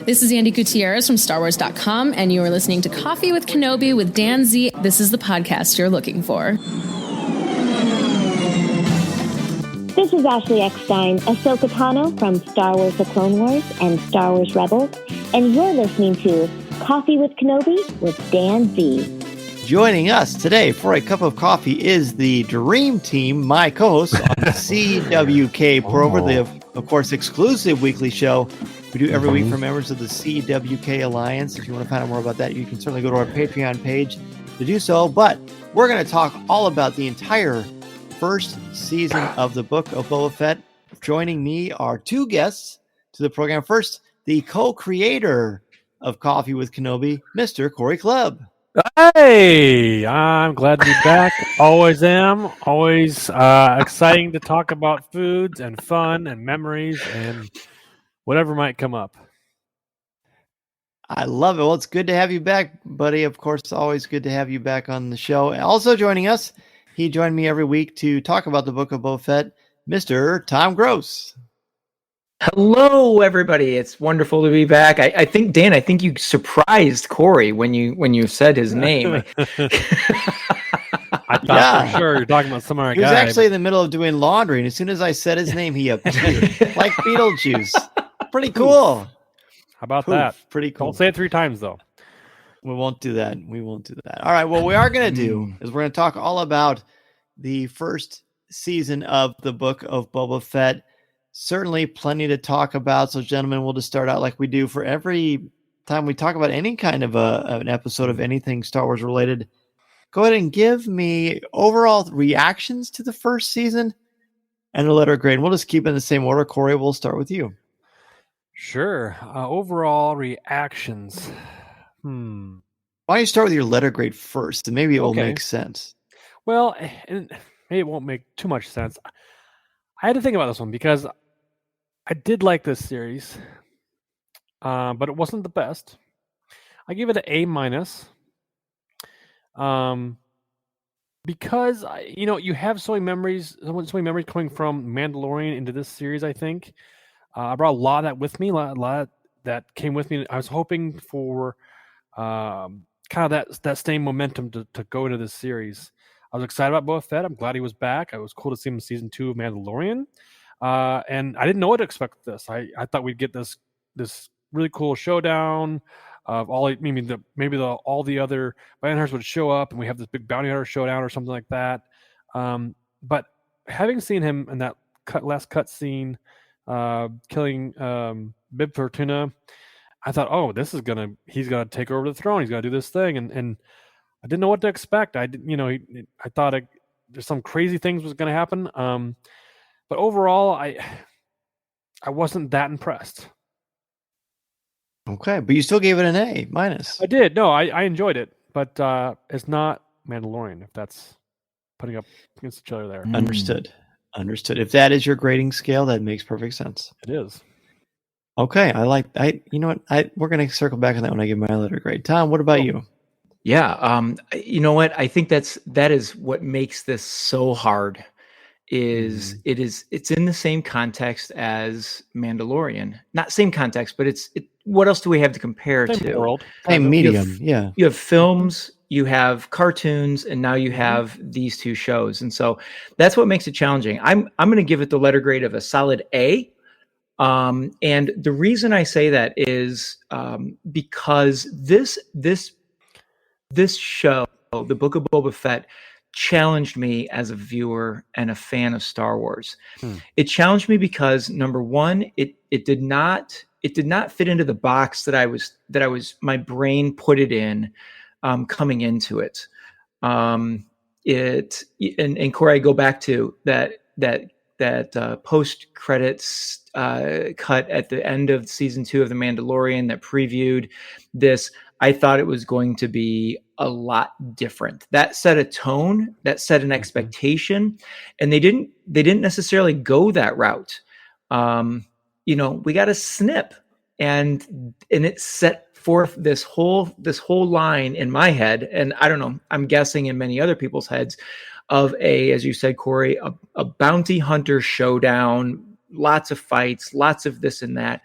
This is Andy Gutierrez from StarWars.com, and you are listening to Coffee with Kenobi with Dan Z. This is the podcast you're looking for. This is Ashley Eckstein, Ahsoka Tano from Star Wars The Clone Wars and Star Wars Rebels, and you're listening to Coffee with Kenobi with Dan Z. Joining us today for a cup of coffee is the Dream Team, my co-host on the CWK Prover, the, of course, exclusive weekly show we do every week for members of the CWK Alliance. If you want to find out more about that, you can certainly go to our Patreon page to do so. But we're going to talk all about the entire first season of the Book of Boba Fett. Joining me are two guests to the program. First, the co-creator of Coffee with Kenobi, Mr. Cory Clubb. Hey, I'm glad to be back. Always am. Always exciting to talk about foods and fun and memories and whatever might come up. I love it. Well, it's good to have you back, buddy. Of course, always good to have you back on the show. Also joining us, he joined me every week to talk about the Book of Boba Fett, Mr. Tom Gross. Hello, everybody. It's wonderful to be back. I think, Dan, I think you surprised Cory when you said his name. I thought for sure you're talking about some other guy. He was actually in the middle of doing laundry, and as soon as I said his name, he appeared like Beetlejuice. Pretty cool. How about that? Pretty cool. Don't say it 3 times, though. We won't do that. All right. What we are going to do is we're going to talk all about the first season of the Book of Boba Fett. Certainly plenty to talk about. So, gentlemen, we'll just start out like we do for every time we talk about any kind of an episode of anything Star Wars related. Go ahead and give me overall reactions to the first season and a letter grade. We'll just keep it in the same order. Cory, we'll start with you. Sure. Overall reactions. Why don't you start with your letter grade first, and maybe it will make sense. Well, and maybe it won't make too much sense. I had to think about this one because I did like this series, but it wasn't the best. I gave it an A-, because you have so many memories coming from Mandalorian into this series. I think I brought a lot of that with me, a lot that came with me. I was hoping for kind of that same momentum to go into this series. I was excited about Boba Fett. I'm glad he was back. It was cool to see him in season 2 of Mandalorian. And I didn't know what to expect with this. I thought we'd get this really cool showdown of all the other bounty hunters would show up and we have this big bounty hunter showdown or something like that. But having seen him in that last cut scene killing Bib Fortuna, I thought, he's gonna take over the throne. He's gonna do this thing, and I didn't know what to expect. I thought there's some crazy things was going to happen. But overall, I wasn't that impressed. Okay, but you still gave it an A-. I did. No, I enjoyed it, but it's not Mandalorian. If that's putting up against each other there. Understood. If that is your grading scale, that makes perfect sense. It is. Okay, we're going to circle back on that when I give my letter grade. Tom, what about you? Yeah, you know what? I think that is what makes this so hard. It's in the same context as Mandalorian, not same context, but what else do we have to compare same to? World, same medium, yeah. You have films, you have cartoons, and now you have these two shows, and so that's what makes it challenging. I'm going to give it the letter grade of a solid A. And the reason I say that is because this show, the Book of Boba Fett, challenged me as a viewer and a fan of Star Wars. It challenged me because, number one, it did not fit into the box that I was my brain put it in coming into it. And Cory, I go back to that post credits cut at the end of season 2 of The Mandalorian that previewed this. I thought it was going to be a lot different. That set a tone, that set an expectation, and they didn't necessarily go that route. We got a snip, and it set forth this whole line in my head, and I don't know, I'm guessing in many other people's heads, of as you said, Cory, a bounty hunter showdown, lots of fights, lots of this and that.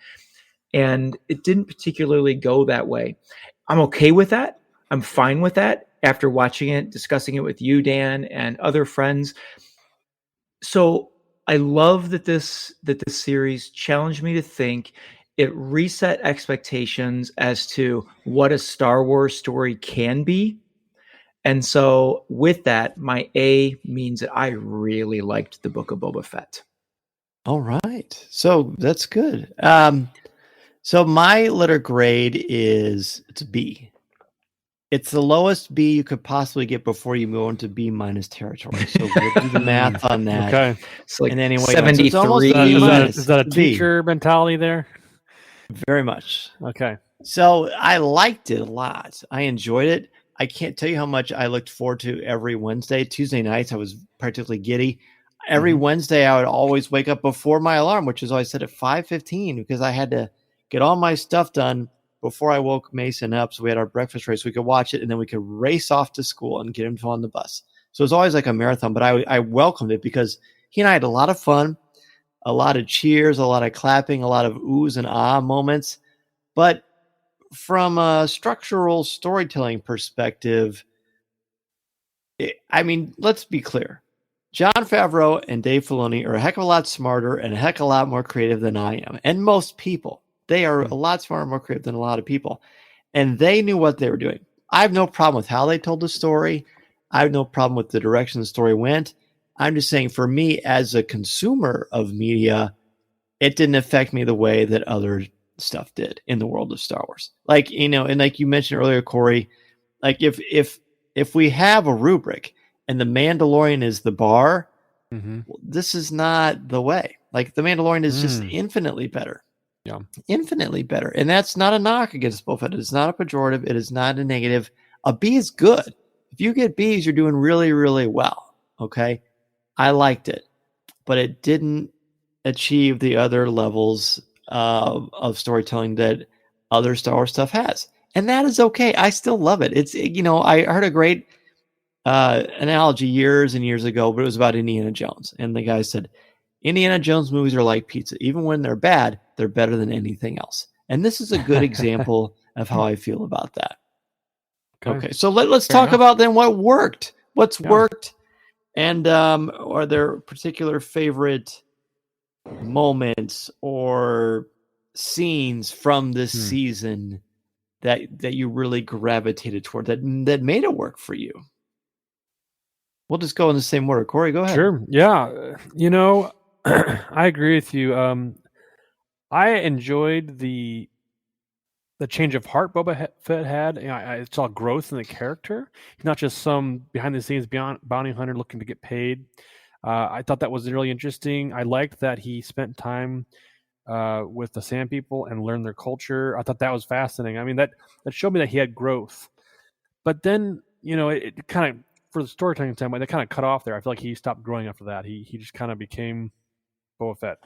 and it didn't particularly go that way. I'm okay with that. I'm fine with that after watching it, discussing it with you, Dan, and other friends. So I love that this series challenged me to think. It reset expectations as to what a Star Wars story can be. And so with that, my A means that I really liked the Book of Boba Fett. All right. So that's good. So my letter grade it's B. It's the lowest B you could possibly get before you go into B minus territory. So we'll do the math on that. Okay. It's like And anyway, so 73. it's almost Is that a B. teacher mentality there? Very much. Okay. So I liked it a lot. I enjoyed it. I can't tell you how much I looked forward to every Wednesday. Tuesday nights, I was particularly giddy. Every Wednesday, I would always wake up before my alarm, which is always set at 5:15, because I had to get all my stuff done before I woke Mason up. So we had our breakfast race. We could watch it, and then we could race off to school and get him on the bus. So it was always like a marathon, but I welcomed it because he and I had a lot of fun, a lot of cheers, a lot of clapping, a lot of oohs and ah moments. But from a structural storytelling perspective, I mean, let's be clear. Jon Favreau and Dave Filoni are a heck of a lot smarter and a heck of a lot more creative than I am. And most people, they are a lot smarter and more creative than a lot of people. And they knew what they were doing. I have no problem with how they told the story. I have no problem with the direction the story went. I'm just saying, for me as a consumer of media, it didn't affect me the way that other stuff did in the world of Star Wars. Like, you know, and like you mentioned earlier, Cory, like if we have a rubric and the Mandalorian is the bar, this is not the way. Like, the Mandalorian is just infinitely better. Yeah. Infinitely better. And that's not a knock against Boba Fett. It's not a pejorative. It is not a negative. A B is good. If you get Bs, you're doing really, really well. Okay. I liked it, but it didn't achieve the other levels of storytelling that other Star Wars stuff has. And that is okay. I still love it. It's, you know, I heard a great analogy years and years ago, but it was about Indiana Jones. And the guy said, Indiana Jones movies are like pizza. Even when they're bad, they're better than anything else. And this is a good example of how I feel about that. Okay. So let's talk about then what worked. What's worked? And are there particular favorite moments or scenes from this season that you really gravitated toward, that made it work for you? We'll just go in the same order. Cory, go ahead. Sure. Yeah. You know, I agree with you. I enjoyed the change of heart Boba Fett had. You know, I saw growth in the character. He's not just some behind the scenes bounty hunter looking to get paid. I thought that was really interesting. I liked that he spent time with the Sand People and learned their culture. I thought that was fascinating. I mean, that showed me that he had growth. But then, you know, it kind of, for the storytelling standpoint, that kind of cut off there. I feel like he stopped growing after that. He just kind of became Boba Fett.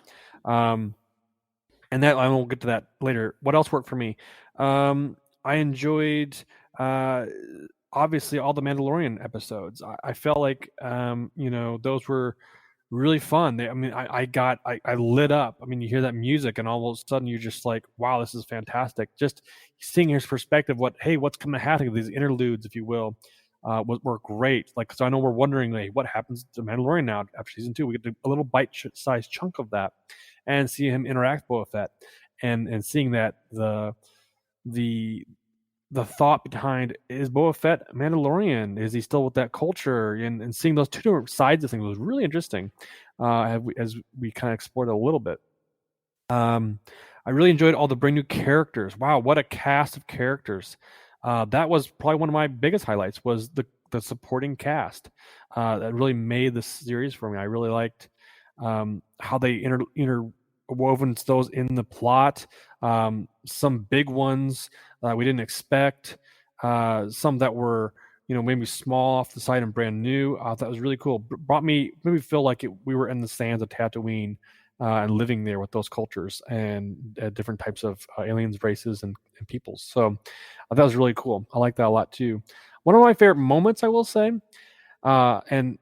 And that, I will get to that later. What else worked for me? I enjoyed obviously all the Mandalorian episodes. I felt like you know, those were really fun. I lit up. I mean, you hear that music and all of a sudden you're just like, wow, this is fantastic. Just seeing his perspective, what's coming to happen, these interludes, if you will, were great. Like, so I know we're wondering, like, what happens to Mandalorian now after season 2? We get a little bite-sized chunk of that, and see him interact with Boba Fett, and seeing that the thought behind, is Boba Fett Mandalorian? Is he still with that culture? And seeing those two different sides of things was really interesting as we kind of explored it a little bit. I really enjoyed all the brand new characters. Wow, what a cast of characters. That was probably one of my biggest highlights, was the supporting cast. That really made the series for me. I really liked how they interwoven those in the plot. Some big ones we didn't expect. Some that were, you know, maybe small off the side and brand new. That was really cool. Made me feel like we were in the sands of Tatooine and living there with those cultures and different types of aliens, races, and peoples. So that was really cool. I like that a lot too. One of my favorite moments, I will say, and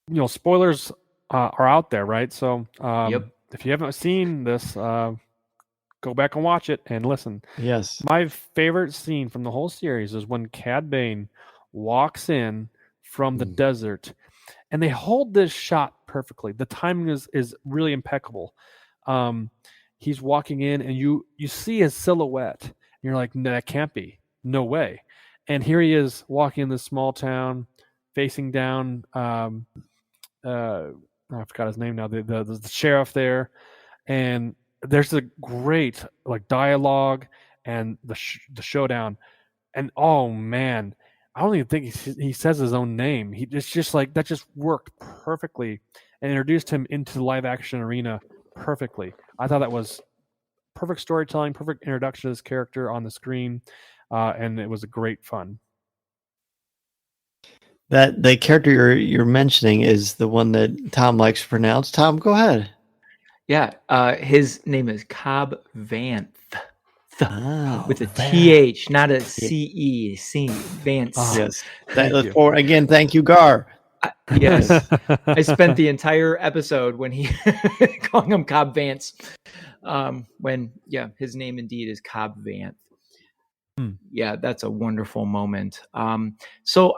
you know, spoilers are out there, right? So if you haven't seen this, go back and watch it and listen. Yes. My favorite scene from the whole series is when Cad Bane walks in from the desert, and they hold this shot perfectly. The timing is really impeccable. He's walking in, and you see his silhouette. And you're like, no, that can't be. No way. And here he is walking in this small town, facing down. I forgot his name now. The sheriff there, and there's a great like dialogue and the showdown. And oh man, I don't even think he says his own name. It's just like that just worked perfectly and introduced him into the live action arena perfectly. I thought that was perfect storytelling, perfect introduction to this character on the screen, and it was a great fun. That the character you're mentioning is the one that Tom likes to pronounce. Tom, go ahead. Yeah, his name is Cobb Vanth. With a Vanth. TH, not a CE. Vance. Yes. Thank you, Gar. Yes. I spent the entire episode when he calling him Cobb Vance. When his name indeed is Cobb Vanth. Yeah, that's a wonderful moment. So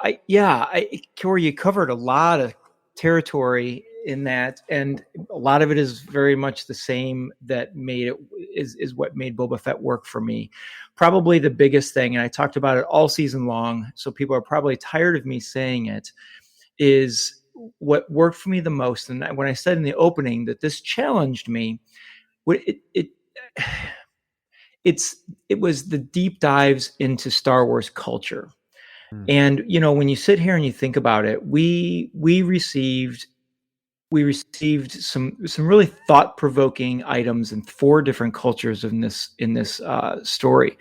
Cory, you covered a lot of territory in that, and a lot of it is very much the same that made it is what made Boba Fett work for me. Probably the biggest thing, and I talked about it all season long, so people are probably tired of me saying it, is what worked for me the most. And when I said in the opening that this challenged me, it was the deep dives into Star Wars culture. And when you sit here and you think about it, we received some really thought-provoking items in 4 different cultures in this story.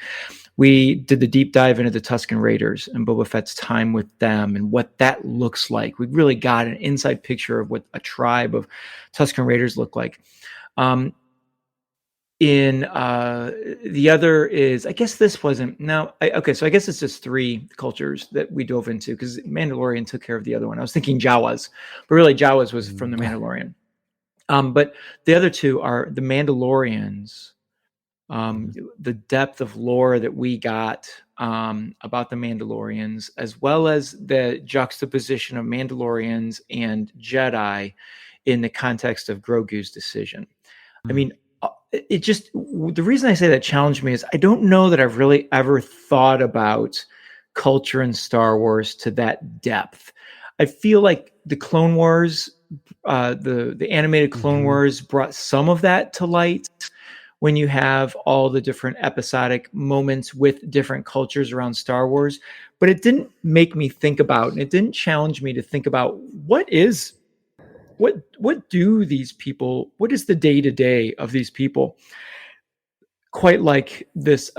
We did the deep dive into the Tusken Raiders and Boba Fett's time with them and what that looks like. We really got an inside picture of what a tribe of Tusken Raiders look like. The other is, I guess this wasn't, so I guess it's just 3 cultures that we dove into, because Mandalorian took care of the other one. I was thinking Jawas, but really Jawas was from the Mandalorian. But the other 2 are the Mandalorians, the depth of lore that we got about the Mandalorians, as well as the juxtaposition of Mandalorians and Jedi in the context of Grogu's decision. I mean, the reason I say that challenged me is I don't know that I've really ever thought about culture in Star Wars to that depth. I feel like the Clone Wars, the animated Clone Wars brought some of that to light when you have all the different episodic moments with different cultures around Star Wars, but it didn't make me think about, and it didn't challenge me to think about what do these people, what is the day-to-day of these people, quite like this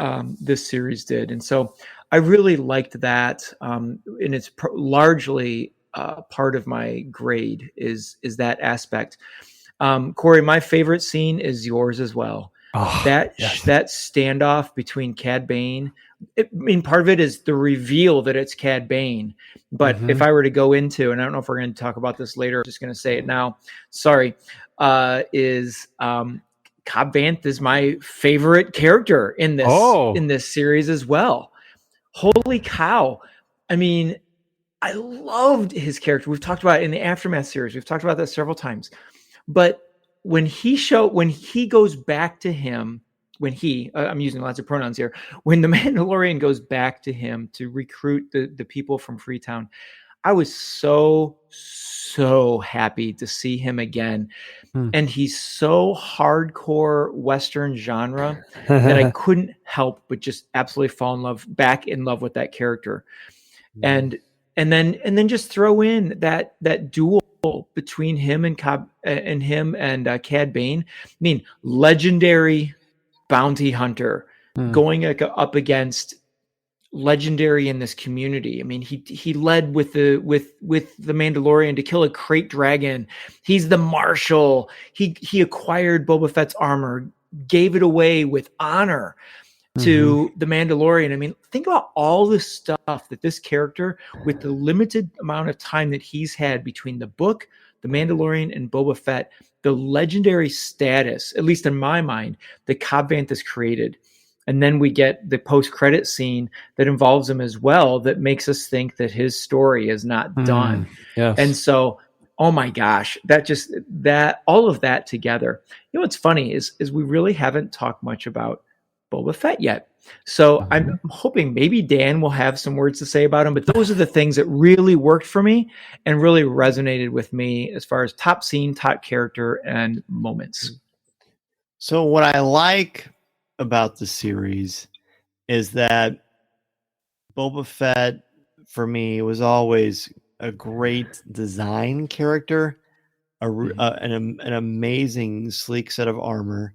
series did. And so I really liked that, and it's largely part of my grade is that aspect. Cory, my favorite scene is yours as well. That standoff between Cad Bane. Part of it is the reveal that it's Cad Bane. But if I were to go into, and I don't know if we're going to talk about this later, I'm just going to say it now. Sorry, Cobb Vanth is my favorite character in this series as well. Holy cow! I mean, I loved his character. We've talked about it in the Aftermath series. We've talked about that several times. But when he goes back to him, I'm using lots of pronouns here, when the Mandalorian goes back to him to recruit the people from Freetown, I was so happy to see him again. And he's so hardcore Western genre that I couldn't help but just absolutely fall back in love with that character. And then just throw in that duel between him and Cad Bane. I mean, legendary bounty hunter going up against legendary in this community. I mean, he led with the Mandalorian to kill a crate dragon. He's the marshal. He acquired Boba Fett's armor, gave it away with honor to the Mandalorian. I mean, think about all the stuff that this character, with the limited amount of time that he's had between the book, The Mandalorian and Boba Fett, the legendary status, at least in my mind, that Cad Bane has created. And then we get the post-credit scene that involves him as well, that makes us think that his story is not done. Yes. And so, oh my gosh, that all of that together. You know what's funny is we really haven't talked much about Boba Fett yet. So I'm hoping maybe Dan will have some words to say about him, but those are the things that really worked for me and really resonated with me as far as top scene, top character, and moments. So what I like about the series is that Boba Fett, for me, was always a great design character, an amazing, sleek set of armor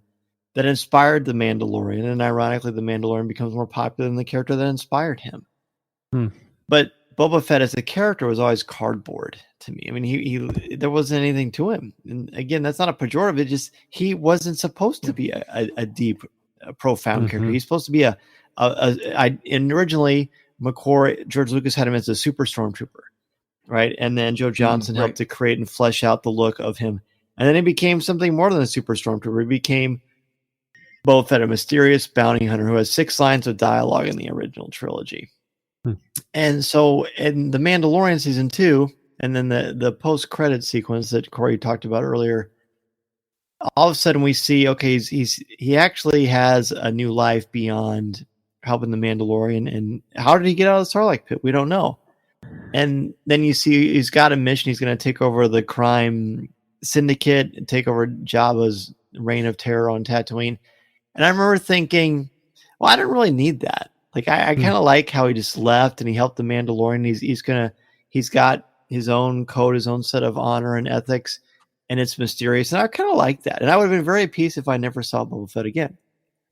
that inspired the Mandalorian, and ironically, the Mandalorian becomes more popular than the character that inspired him. But Boba Fett as a character was always cardboard to me. I mean, he there wasn't anything to him. And again, that's not a pejorative. It just he wasn't supposed to be a deep, profound character. He's supposed to be and originally George Lucas had him as a super stormtrooper, right? And then Joe Johnston helped to create and flesh out the look of him. And then he became something more than a super stormtrooper. He became Boba Fett, a mysterious bounty hunter who has 6 lines of dialogue in the original trilogy. And so in The Mandalorian season 2, and then the post-credit sequence that Cory talked about earlier, all of a sudden we see, okay, he actually has a new life beyond helping the Mandalorian. And how did he get out of the Sarlacc pit? We don't know. And then you see he's got a mission. He's going to take over the crime syndicate and take over Jabba's reign of terror on Tatooine. And I remember thinking, well, I don't really need that. Like I kind of like how he just left and he helped the Mandalorian. He's got his own code, his own set of honor and ethics, and it's mysterious. And I kind of like that. And I would have been very at peace if I never saw Boba Fett again.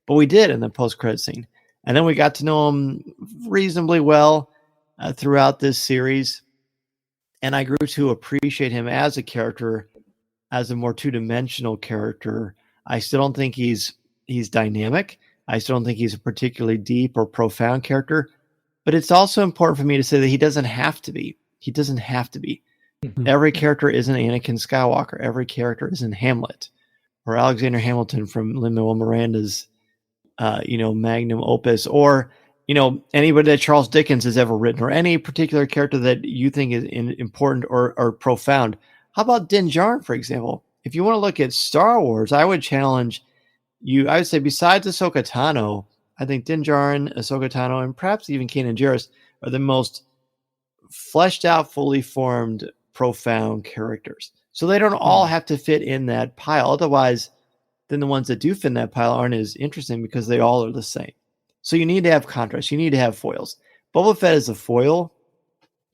But we did in the post-credit scene. And then we got to know him reasonably well throughout this series. And I grew to appreciate him as a character, as a more two-dimensional character. I still don't think he's dynamic. I still don't think he's a particularly deep or profound character, but it's also important for me to say that he doesn't have to be. He doesn't have to be. Every character isn't Anakin Skywalker. Every character isn't Hamlet or Alexander Hamilton from Lin-Manuel Miranda's, magnum opus, or, anybody that Charles Dickens has ever written, or any particular character that you think is important or profound. How about Din Djarin, for example? If you want to look at Star Wars, I would challenge you. I would say besides Ahsoka Tano, I think Din Djarin, Ahsoka Tano, and perhaps even Kanan Jarrus are the most fleshed out, fully formed, profound characters. So they don't all have to fit in that pile. Otherwise, then the ones that do fit in that pile aren't as interesting because they all are the same. So you need to have contrast. You need to have foils. Boba Fett is a foil,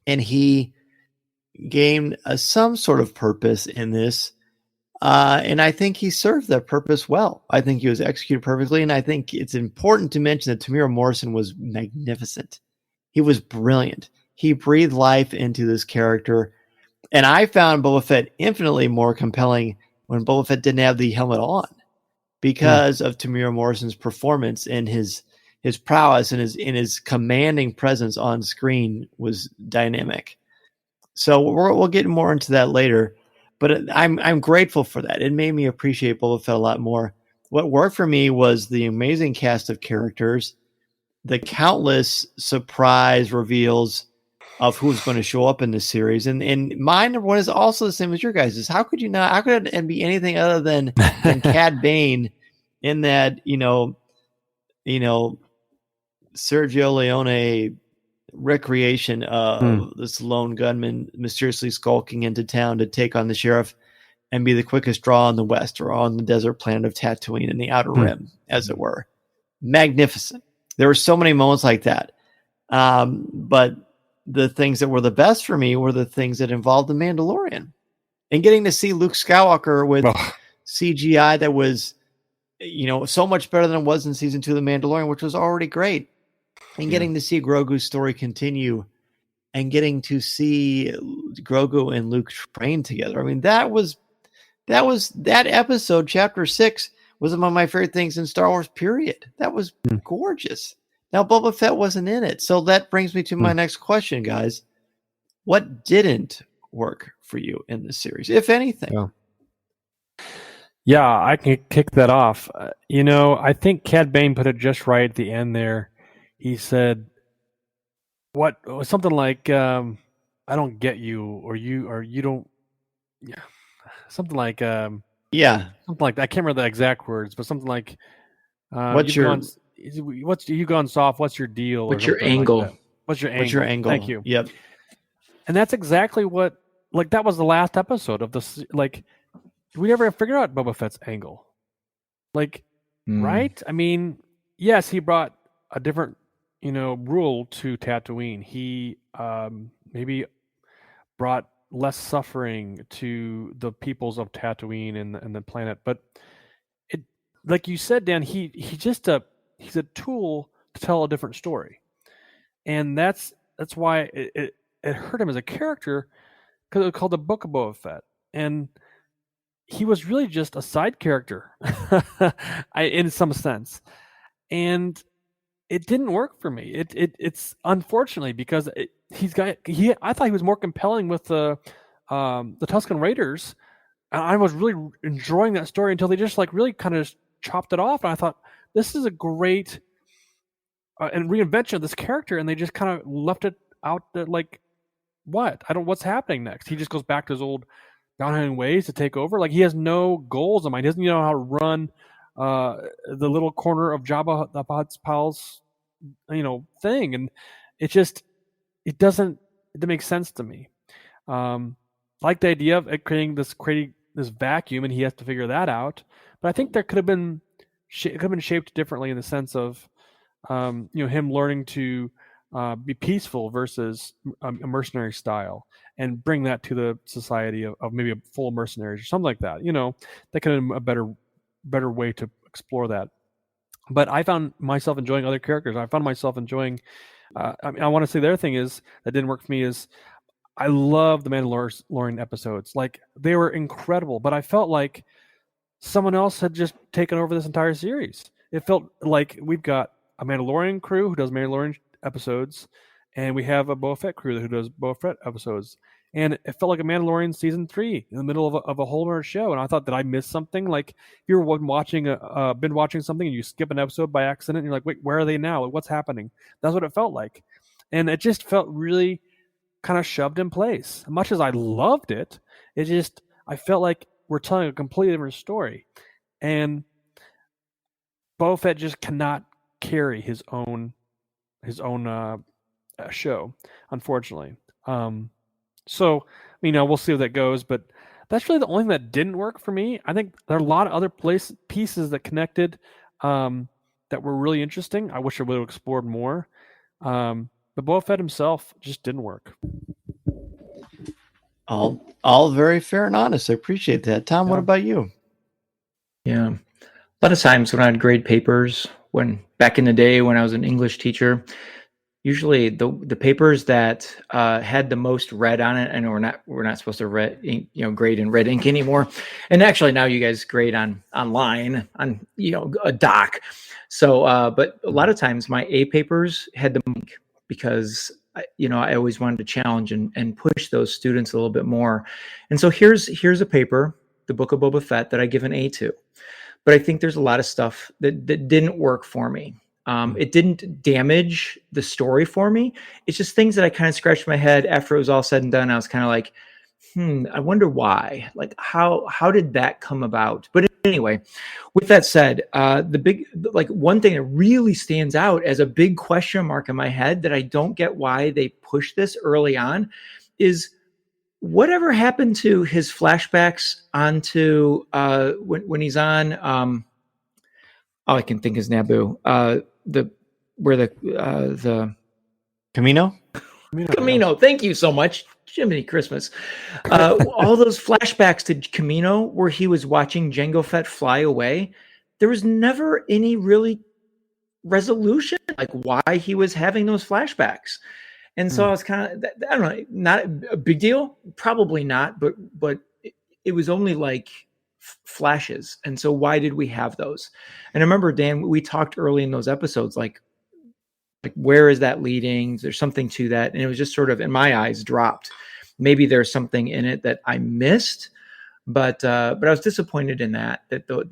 and he gained some sort of purpose in this. And I think he served that purpose well. I think he was executed perfectly. And I think it's important to mention that Tamira Morrison was magnificent. He was brilliant. He breathed life into this character. And I found Boba Fett infinitely more compelling when Boba Fett didn't have the helmet on because of Tamira Morrison's performance and his prowess and his commanding presence on screen was dynamic. So we'll get more into that later. But I'm grateful for that. It made me appreciate Boba Fett a lot more. What worked for me was the amazing cast of characters, the countless surprise reveals of who's going to show up in this series. And my number one is also the same as your guys'. How could it be anything other than Cad Bane in that, Sergio Leone recreation of this lone gunman mysteriously skulking into town to take on the sheriff and be the quickest draw in the West or on the desert planet of Tatooine in the Outer Rim, as it were. Magnificent. There were so many moments like that. But the things that were the best for me were the things that involved the Mandalorian and getting to see Luke Skywalker with CGI that was, so much better than it was in season 2 of The Mandalorian, which was already great. And getting to see Grogu's story continue and getting to see Grogu and Luke train together. I mean, that episode, chapter 6, was among my favorite things in Star Wars, period. That was gorgeous. Now, Boba Fett wasn't in it. So that brings me to my next question, guys. What didn't work for you in this series, if anything? Yeah, I can kick that off. I think Cad Bane put it just right at the end there. He said, "What?" Something like, "I don't get you," or you don't. Yeah, something like that. I can't remember the exact words, but something like, What's you gone soft? What's your deal?" What's or your something angle? like that. What's your angle? Thank you. Yep. And that's exactly what. Like that was the last episode of this. Like, did we ever figure out Boba Fett's angle? Like, right? I mean, yes, he brought a different, rule to Tatooine. He maybe brought less suffering to the peoples of Tatooine and the planet. But it, like you said, Dan, he's a tool to tell a different story, and that's why it hurt him as a character, because it was called the Book of Boba Fett, and he was really just a side character, in some sense, and it didn't work for me. It's unfortunately because I thought he was more compelling with the Tusken Raiders, and I was really enjoying that story until they just like really kind of chopped it off, and I thought this is a great and reinvention of this character, and they just kind of left it out that like what's happening next. He just goes back to his old downhand ways to take over. Like he has no goals in mind. He doesn't know how to run the little corner of Jabba the Hutt's palace, thing, and it doesn't make sense to me. Like the idea of it creating this vacuum, and he has to figure that out. But I think there could have been shaped differently in the sense of him learning to be peaceful versus a mercenary style, and bring that to the society of maybe a full mercenaries or something like that. That could have been a better way to explore that. But I found myself enjoying other characters. I found myself enjoying. I want to say the other thing is that didn't work for me is I love the Mandalorian episodes. Like they were incredible, but I felt like someone else had just taken over this entire series. It felt like we've got a Mandalorian crew who does Mandalorian episodes, and we have a Boba Fett crew who does Boba Fett episodes. And it felt like a Mandalorian season 3 in the middle of a whole other show. And I thought, did I miss something? Like if you're been watching something and you skip an episode by accident, and you're like, wait, where are they now? What's happening? That's what it felt like. And it just felt really kind of shoved in place. As much as I loved it, I felt like we're telling a completely different story. And Boba Fett just cannot carry his own show, unfortunately. So, we'll see how that goes, but that's really the only thing that didn't work for me. I think there are a lot of other pieces that connected that were really interesting. I wish I would have explored more. But Boba Fett himself just didn't work. All very fair and honest. I appreciate that. Tom, what about you? Yeah. A lot of times when I'd grade papers, back in the day when I was an English teacher, usually the papers that had the most red on it. I know we're not supposed to grade in red ink anymore, and actually now you guys grade online on a doc. So, but a lot of times my A papers had the ink because I always wanted to challenge and push those students a little bit more. And so here's a paper, the Book of Boba Fett, that I give an A to. But I think there's a lot of stuff that didn't work for me. It didn't damage the story for me. It's just things that I kind of scratched my head after it was all said and done. I was kind of like, I wonder why. Like, how did that come about? But anyway, with that said, one thing that really stands out as a big question mark in my head that I don't get why they pushed this early on is whatever happened to his flashbacks onto when he's on all I can think is Naboo. The Camino. Camino. Thank you so much, Jiminy Christmas. All those flashbacks to Camino where he was watching Jango Fett fly away. There was never any really resolution, like why he was having those flashbacks. And so I was kind of, I don't know, not a big deal, probably not, but it was only like flashes. And so why did we have those? And I remember, Dan, we talked early in those episodes, like where is that leading? There's something to that. And it was just sort of, in my eyes, dropped. maybe there's something in it that I missed, but I was disappointed in that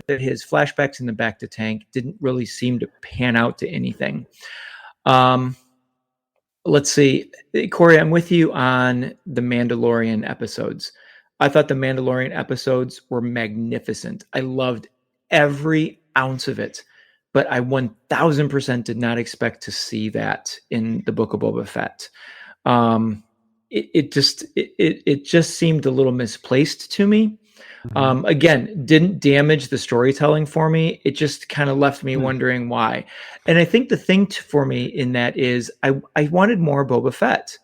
his flashbacks in the back to tank didn't really seem to pan out to anything. Let's see, Cory, I'm with you on the Mandalorian episodes. I thought the Mandalorian episodes were magnificent. I loved every ounce of it, but I 1000% did not expect to see that in the Book of Boba Fett. It just seemed a little misplaced to me. Again, didn't damage the storytelling for me. It just kind of left me wondering why. And I think the thing for me in that is I wanted more Boba Fett.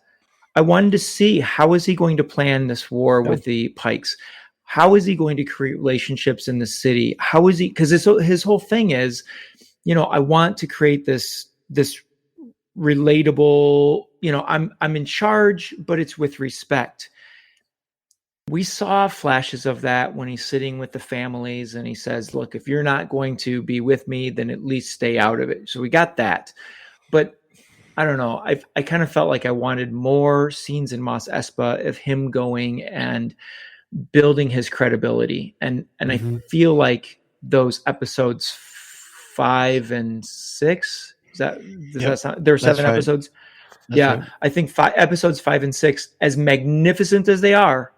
I wanted to see, how is he going to plan this war with the Pikes? How is he going to create relationships in the city? How is he? Because his whole thing is, I want to create this relatable. I'm in charge, but it's with respect. We saw flashes of that when he's sitting with the families and he says, look, if you're not going to be with me, then at least stay out of it. So we got that. But I don't know. I kind of felt like I wanted more scenes in Mos Espa of him going and building his credibility. And I feel like those episodes 5 and 6, does that sound, there are 7 episodes? That's yeah. right. I think episodes 5 and 6, as magnificent as they are,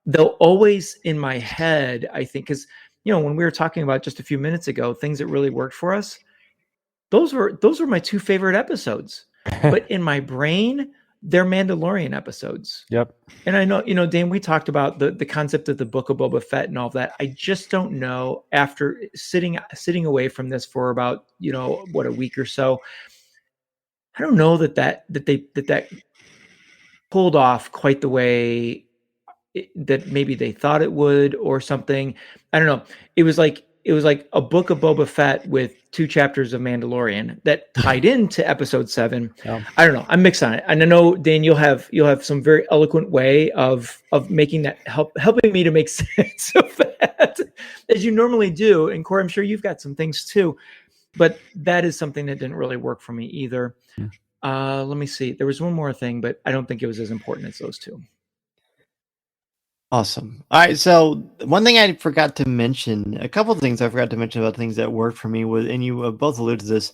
they'll always in my head, I think, because, when we were talking about just a few minutes ago, things that really worked for us, those were my 2 favorite episodes. But in my brain, they're Mandalorian episodes. Yep. And I know, Dan, we talked about the concept of the Book of Boba Fett and all that. I just don't know, after sitting away from this for about, a week or so, I don't know that pulled off quite the way that maybe they thought it would or something. I don't know. It was like a Book of Boba Fett with 2 chapters of Mandalorian that tied into episode 7. Yeah. I don't know. I'm mixed on it. And I know, Dan, you'll have some very eloquent way of making that helping me to make sense of that, as you normally do. And Cory, I'm sure you've got some things too, but that is something that didn't really work for me either. Let me see. There was one more thing, but I don't think it was as important as those 2. Awesome. All right. So one thing I forgot to mention, a couple of things I forgot to mention about things that worked for me was, and you both alluded to this,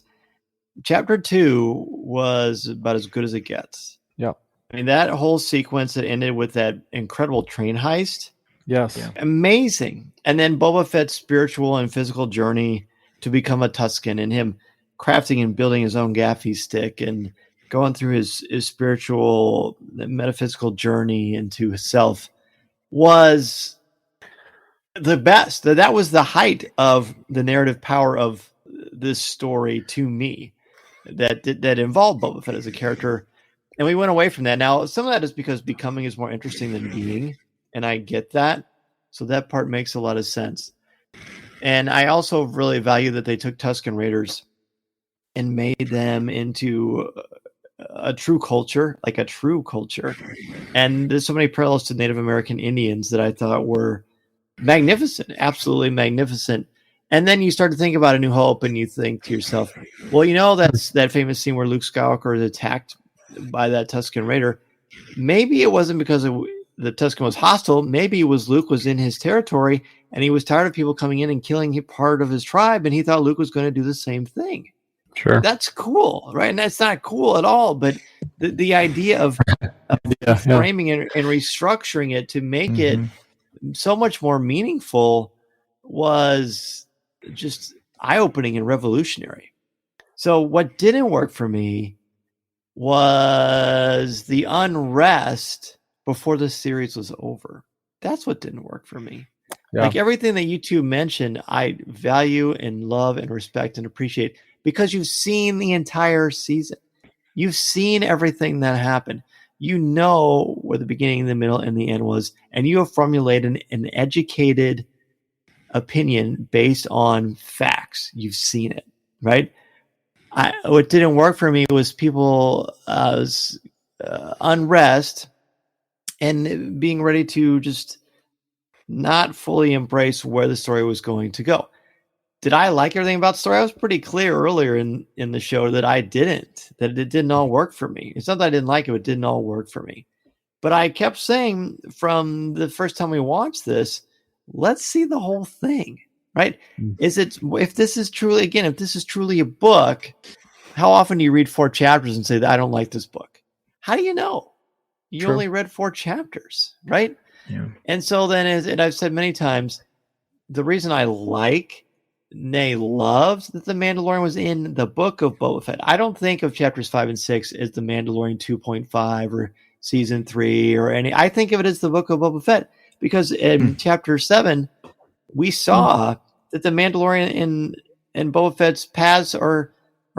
chapter 2 was about as good as it gets. Yeah. I mean, that whole sequence that ended with that incredible train heist. Yes. Yeah. Amazing. And then Boba Fett's spiritual and physical journey to become a Tusken, and him crafting and building his own gaffy stick and going through his spiritual, metaphysical journey into himself was the best. That was the height of the narrative power of this story to me, that involved Boba Fett as a character. And we went away from that. Now, some of that is because becoming is more interesting than being, and I get that. So that part makes a lot of sense. And I also really value that they took Tusken Raiders and made them into a true culture, like a true culture. And there's so many parallels to Native American Indians that I thought were magnificent, absolutely magnificent. And then you start to think about A New Hope, and you think to yourself, well, that's that famous scene where Luke Skywalker is attacked by that Tusken Raider. Maybe it wasn't because the Tusken was hostile. Maybe it was Luke was in his territory, and he was tired of people coming in and killing part of his tribe, and he thought Luke was going to do the same thing. Sure. That's cool, right? And that's not cool at all. But the idea of framing and restructuring it to make it so much more meaningful was just eye-opening and revolutionary. So what didn't work for me was the unrest before the series was over. That's what didn't work for me. Yeah. Like everything that you two mentioned, I value and love and respect and appreciate, because you've seen the entire season. You've seen everything that happened. You know where the beginning, the middle, and the end was, and you have formulated an educated opinion based on facts. You've seen it, right? What didn't work for me was people unrest and being ready to just not fully embrace where the story was going to go. Did I like everything about the story? I was pretty clear earlier in the show that I didn't, that it didn't all work for me. It's not that I didn't like it, but it didn't all work for me. But I kept saying from the first time we watched this, let's see the whole thing, right? If this is truly a book, how often do you read 4 chapters and say that I don't like this book? How do you know? You True. only read 4 chapters, right? Yeah. And so then, and I've said many times, the reason I loved that The Mandalorian was in the Book of Boba Fett. I don't think of chapters 5 and 6 as The Mandalorian 2.5 or season 3 or any. I think of it as the Book of Boba Fett because in chapter 7, we saw that the Mandalorian and Boba Fett's paths are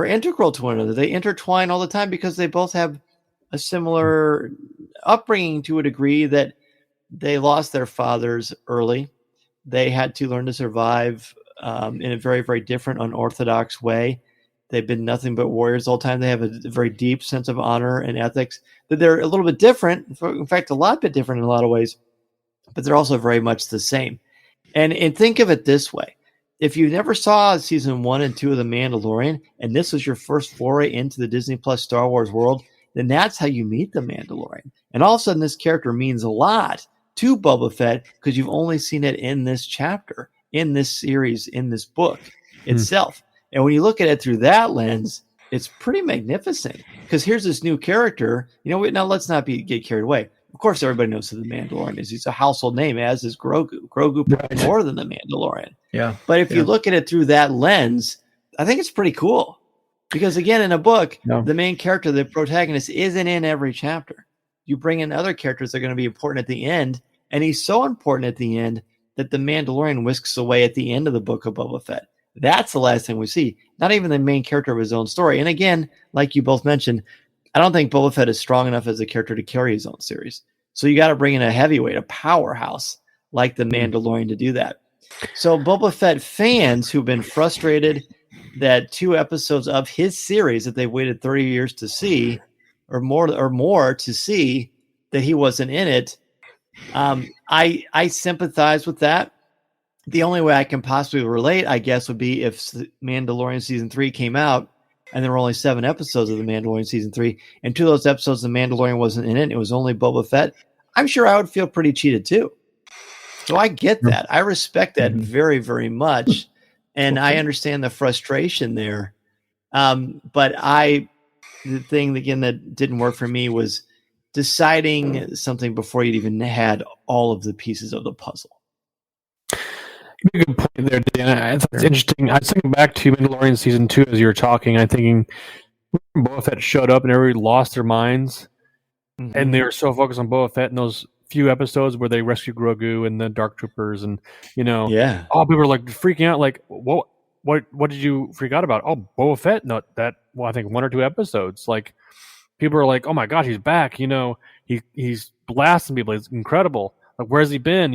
integral to one another. They intertwine all the time because they both have a similar upbringing to a degree that they lost their fathers early. They had to learn to survive in a very, very different, unorthodox way. They've been nothing but warriors all the time. They have a very deep sense of honor and ethics. That they're a little bit different. In fact, a lot bit different in a lot of ways. But they're also very much the same. And think of it this way. If you never saw season 1 and 2 of The Mandalorian, and this was your first foray into the Disney Plus Star Wars world, then that's how you meet The Mandalorian. And all of a sudden, this character means a lot to Boba Fett because you've only seen it in this chapter, in this series, in this book itself. And when you look at it through that lens, it's pretty magnificent because here's this new character. Now let's not get carried away. Of course, everybody knows who the Mandalorian is. He's a household name, as is Grogu. Grogu more than the Mandalorian. Yeah. But if you look at it through that lens, I think it's pretty cool. Because again, in a book, the main character, the protagonist, isn't in every chapter. You bring in other characters that are going to be important at the end, and he's so important at the end that the Mandalorian whisks away at the end of the Book of Boba Fett. That's the last thing we see. Not even the main character of his own story. And again, like you both mentioned, I don't think Boba Fett is strong enough as a character to carry his own series. So you got to bring in a heavyweight, a powerhouse like the Mandalorian to do that. So Boba Fett fans who've been frustrated that 2 episodes of his series that they've waited 30 years to see, or more to see that he wasn't in it, I sympathize with that. The only way I can possibly relate, I guess, would be if Mandalorian season 3 came out and there were only 7 episodes of The Mandalorian season 3, and 2 of those episodes, The Mandalorian wasn't in it. It was only Boba Fett. I'm sure I would feel pretty cheated too. So I get that. I respect that very, very much. And I understand the frustration there. But the thing, again, that didn't work for me was deciding something before you'd even had all of the pieces of the puzzle. You make a good point there, Dan. I thought it's interesting. I was thinking back to Mandalorian season 2 as you were talking. I'm thinking when Boba Fett showed up and everybody lost their minds, and they were so focused on Boba Fett in those few episodes where they rescue Grogu and the Dark Troopers, and all people were like freaking out, like, what did you freak out about? Oh, Boba Fett? No, I think 1 or 2 episodes. Like, people are like, oh my gosh, he's back. He's blasting people. It's incredible. Like, where's he been?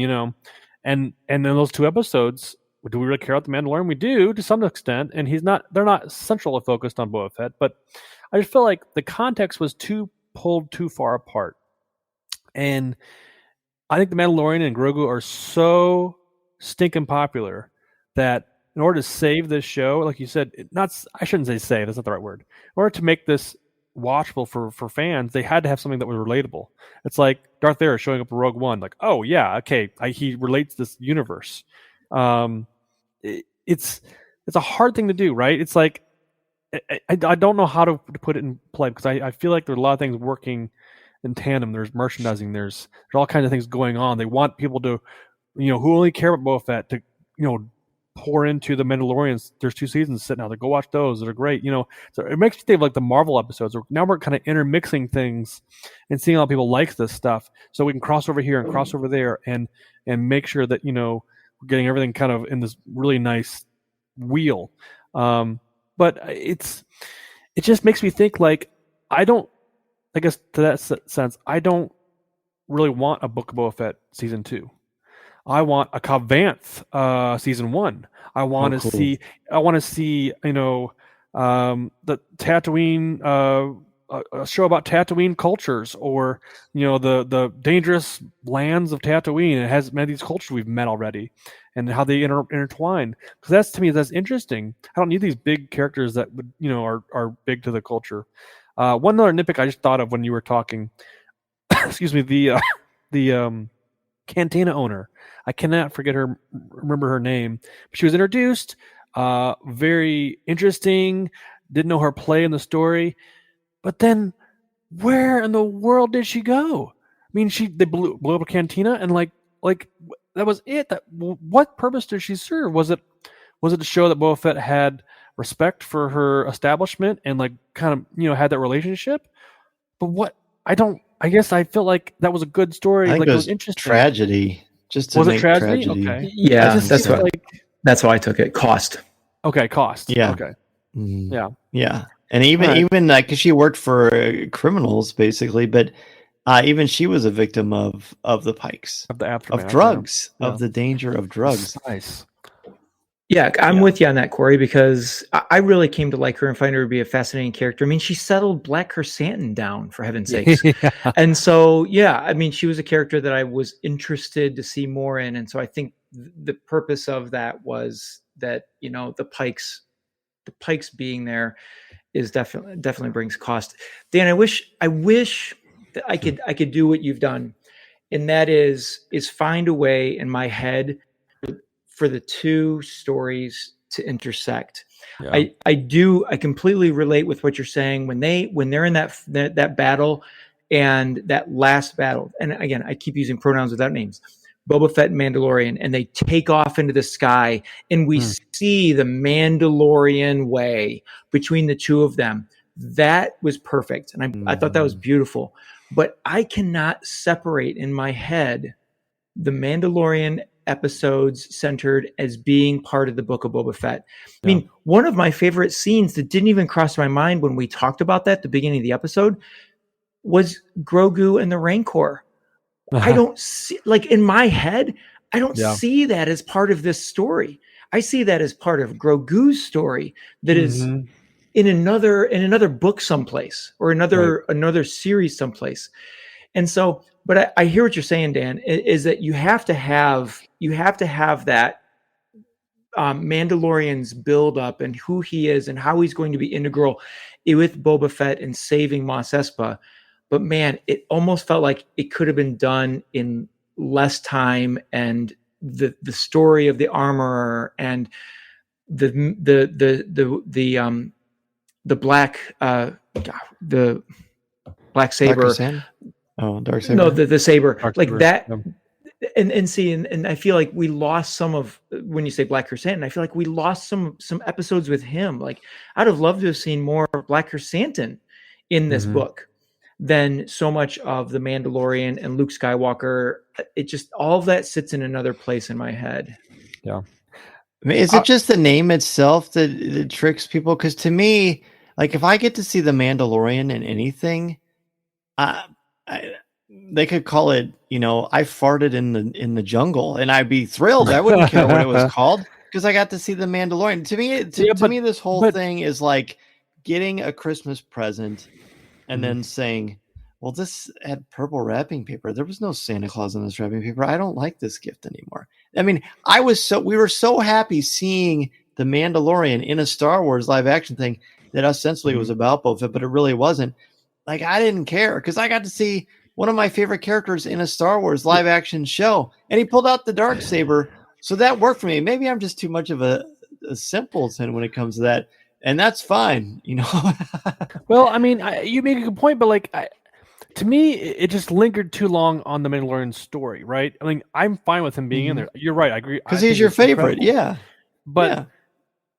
And in those 2 episodes, do we really care about the Mandalorian? We do to some extent, and they're not centrally focused on Boba Fett, but I just feel like the context was pulled too far apart. And I think the Mandalorian and Grogu are so stinking popular that in order to save this show, like you said, I shouldn't say save, that's not the right word. In order to make this watchable for fans, they had to have something that was relatable. It's like Darth Vader showing up in Rogue One, like, oh yeah, okay, he relates this universe. It's a hard thing to do, right? It's like I don't know how to put it in play because I feel like there's a lot of things working in tandem. There's merchandising, there's all kinds of things going on. They want people to, who only care about Boba Fett to, pour into the Mandalorians. There's 2 seasons sitting out there. Go watch those. They're great. So it makes you think of like the Marvel episodes. Now we're kind of intermixing things and seeing how people like this stuff. So we can cross over here and cross over there and make sure that, we're getting everything kind of in this really nice wheel. But it just makes me think like, I guess to that sense, I don't really want a Book of Boba Fett season 2. I want a Cobb Vanth season 1. I want to see. I want to see. The Tatooine. A show about Tatooine cultures, or the dangerous lands of Tatooine. It has many of these cultures we've met already, and how they intertwine. Because that's interesting. I don't need these big characters that would are big to the culture. One other nitpick I just thought of when you were talking excuse me, the cantina owner. I cannot remember her name. She was introduced, very interesting. Didn't know her play in the story, but then where in the world did she go? I mean, they blew up a cantina, and like that was it. What purpose did she serve? Was it to show that Boba Fett had respect for her establishment and like kind of had that relationship? But what I guess I felt like that was a good story. I think like it it was was interesting. tragedy. Just to Was it make tragedy? tragedy. Okay. Yeah, that's feel what that's how I took it. Cost. Okay, cost. Yeah. Okay. Mhm. Yeah. Yeah. And even like, 'cause she worked for criminals basically, but even she was a victim of the Pikes, Of the aftermath. of drugs, Yeah. of the danger of drugs. Nice. Yeah, I'm Yeah. with you on that, Cory, because I really came to like her and find her to be a fascinating character. I mean, she settled Black Chrysanthemum down, for heaven's sakes. Yeah. And so, yeah, I mean, she was a character that I was interested to see more in. And so I think the purpose of that was that, the Pikes being there is definitely brings cost. Dan, I wish that I could do what you've done. And that is find a way in my head for the two stories to intersect. Yeah. I completely relate with what you're saying when they're in that battle, and that last battle. And again, I keep using pronouns without names. Boba Fett and Mandalorian, and they take off into the sky, and we see the Mandalorian way between the two of them. That was perfect, and I thought that was beautiful. But I cannot separate in my head the Mandalorian episodes centered as being part of the Book of Boba Fett. I mean, one of my favorite scenes that didn't even cross my mind when we talked about that at the beginning of the episode was Grogu and the Rancor. I don't see, like, in my head, I don't see that as part of this story. I see that as part of Grogu's story that is in another book someplace, or another series someplace. And so, but I hear what you're saying, Dan, is that you have to have that Mandalorian's build up and who he is and how he's going to be integral with Boba Fett and saving Mos Espa. But man, it almost felt like it could have been done in less time, and the story of the armorer and the black the black saber. Dark saber. No, the saber. Dark like saber, that. yeah. And I feel like we lost some of, when you say Black Chrysanthemum, I feel like we lost some episodes with him. Like, I'd have loved to have seen more of Black Chrysanthemum in this book than so much of the Mandalorian and Luke Skywalker. It just, all of that sits in another place in my head. Yeah. I mean, is it just the name itself that tricks people? Because to me, like, if I get to see the Mandalorian in anything, they could call it, I farted in the jungle, and I'd be thrilled. I wouldn't care what it was called, because I got to see the Mandalorian. To me, to me, this whole thing is like getting a Christmas present and then saying, well, this had purple wrapping paper. There was no Santa Claus on this wrapping paper. I don't like this gift anymore. I mean, we were so happy seeing the Mandalorian in a Star Wars live action thing that ostensibly was about Boba Fett, but it really wasn't. Like, I didn't care, because I got to see one of my favorite characters in a Star Wars live action show, and he pulled out the darksaber. So that worked for me. Maybe I'm just too much of a simpleton when it comes to that, and that's fine, Well, I mean, you make a good point, but like, to me, it just lingered too long on the Mandalorian story, right? I mean, I'm fine with him being in there. You're right. I agree. Because he's your favorite, yeah. But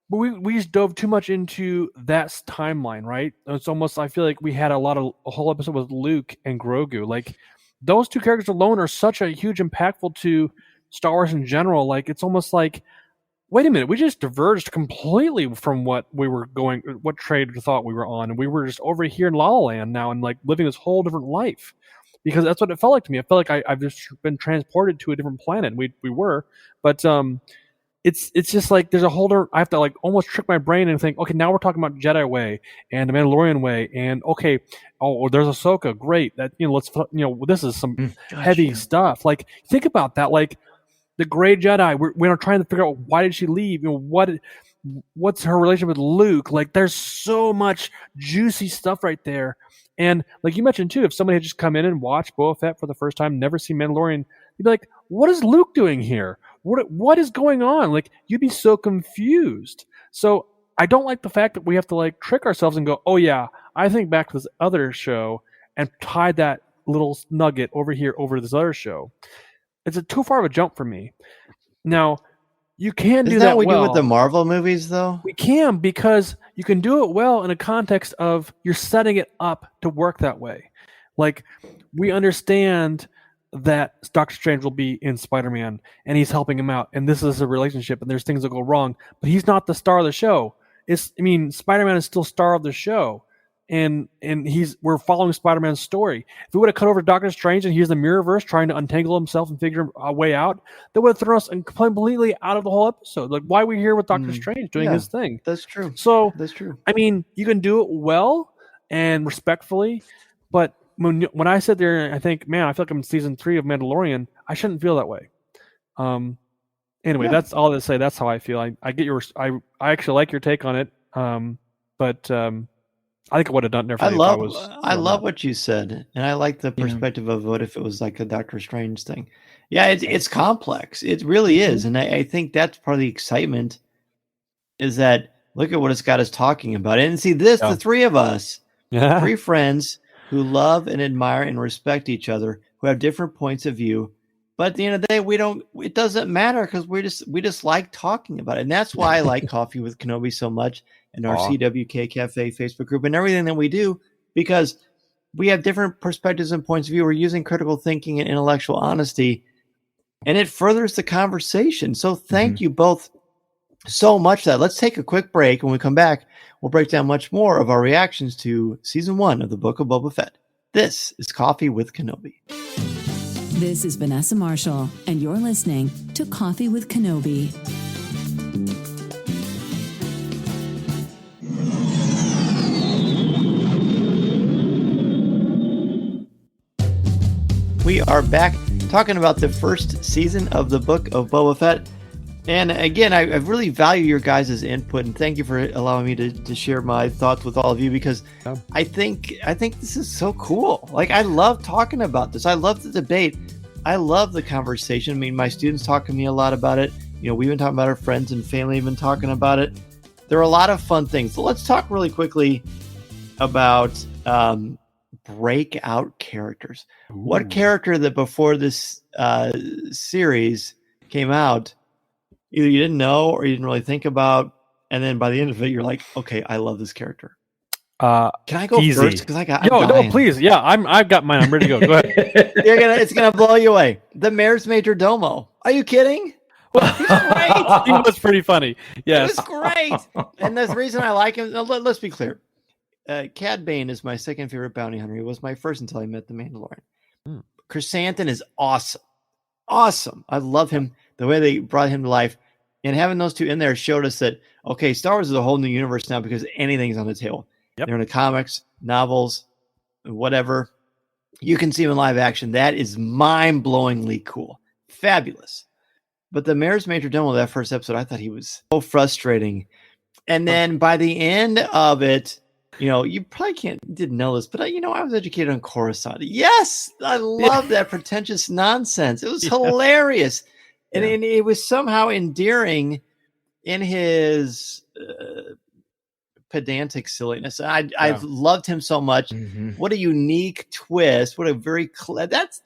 we just dove too much into that timeline, right? It's almost, I feel like we had a whole episode with Luke and Grogu. Like, those two characters alone are such a huge impactful to Star Wars in general. Like, it's almost like, wait a minute, we just diverged completely from what trade we thought we were on, and we were just over here in La La Land now, and like living this whole different life. Because that's what it felt like to me. I felt like I've just been transported to a different planet. We were, but it's just like there's a whole other, I have to like almost trick my brain and think, okay, now we're talking about Jedi way and the Mandalorian way, and okay, there's Ahsoka, great. That this is some heavy stuff. Like, think about that. Like, the Gray Jedi, we're trying to figure out, why did she leave? what's her relationship with Luke? Like, there's so much juicy stuff right there. And like you mentioned too, if somebody had just come in and watched Boba Fett for the first time, never seen Mandalorian, you'd be like, what is Luke doing here? What is going on? Like, you'd be so confused. So I don't like the fact that we have to like trick ourselves and go, oh yeah, I think back to this other show and tie that little nugget over here over this other show. It's too far of a jump for me. Now, you can do Isn't that that what we well. do with the Marvel movies, though? We can, because you can do it well in a context of you're setting it up to work that way. Like, we understand that Doctor Strange will be in Spider-Man and he's helping him out, and this is a relationship and there's things that go wrong, but he's not the star of the show. Spider-Man is still star of the show, and we're following Spider-Man's story. If we would have cut over to Doctor Strange and he's the Mirrorverse trying to untangle himself and figure a way out, that would have thrown us completely out of the whole episode. Like, why are we here with Doctor Strange doing his thing? That's true. So that's true. I mean, you can do it well and respectfully, but when I sit there and I think, man, I feel like I'm in season 3 of Mandalorian, I shouldn't feel that way. Anyway, that's all to say. That's how I feel. I get I actually like your take on it. But I think I would have done differently. I love what you said, and I like the perspective of what if it was like a Doctor Strange thing. Yeah, it's complex. It really is, and I think that's part of the excitement. Is that look at what it's got us talking about, and see this: the three of us, 3 friends who love and admire and respect each other, who have different points of view. But at the end of the day, it doesn't matter because we just like talking about it. And that's why I like Coffee with Kenobi so much, and our CWK Cafe Facebook group and everything that we do, because we have different perspectives and points of view. We're using critical thinking and intellectual honesty, and it furthers the conversation. So thank you both so much for that. Let's take a quick break. When we come back, we'll break down much more of our reactions to season 1 of the Book of Boba Fett. This is Coffee with Kenobi. This is Vanessa Marshall, and you're listening to Coffee with Kenobi. We are back talking about the first season of the Book of Boba Fett. And again, I really value your guys' input, and thank you for allowing me to share my thoughts with all of you, because I think this is so cool. Like, I love talking about this. I love the debate. I love the conversation. I mean, my students talk to me a lot about it. We've been talking about our friends and family, have been talking about it. There are a lot of fun things. So let's talk really quickly about breakout characters. Ooh. What character that before this series came out, either you didn't know or you didn't really think about, and then by the end of it, you're like, okay, I love this character. Can I go first? Because no, please. Yeah, I've got mine. I'm ready to go. Go ahead. It's gonna blow you away. The Mayor's Major Domo. Are you kidding? Well, he's great. He was pretty funny. Yes, it was great. And the reason I like him. Let's be clear. Cad Bane is my second favorite bounty hunter. He was my first until I met the Mandalorian. Chrysanthemum is awesome. Awesome. I love him. The way they brought him to life. And having those two in there showed us that, okay, Star Wars is a whole new universe now because anything's on the table. Yep. They're in the comics, novels, whatever. You can see them in live action. That is mind-blowingly cool. Fabulous. But the Mayor's Major Domo, that first episode, I thought he was so frustrating. And then by the end of it, you probably didn't know this, but I was educated on Coruscant. Yes, I love that pretentious nonsense. It was hilarious. And it was somehow endearing in his pedantic silliness. I've loved him so much. Mm-hmm. What a unique twist. What a very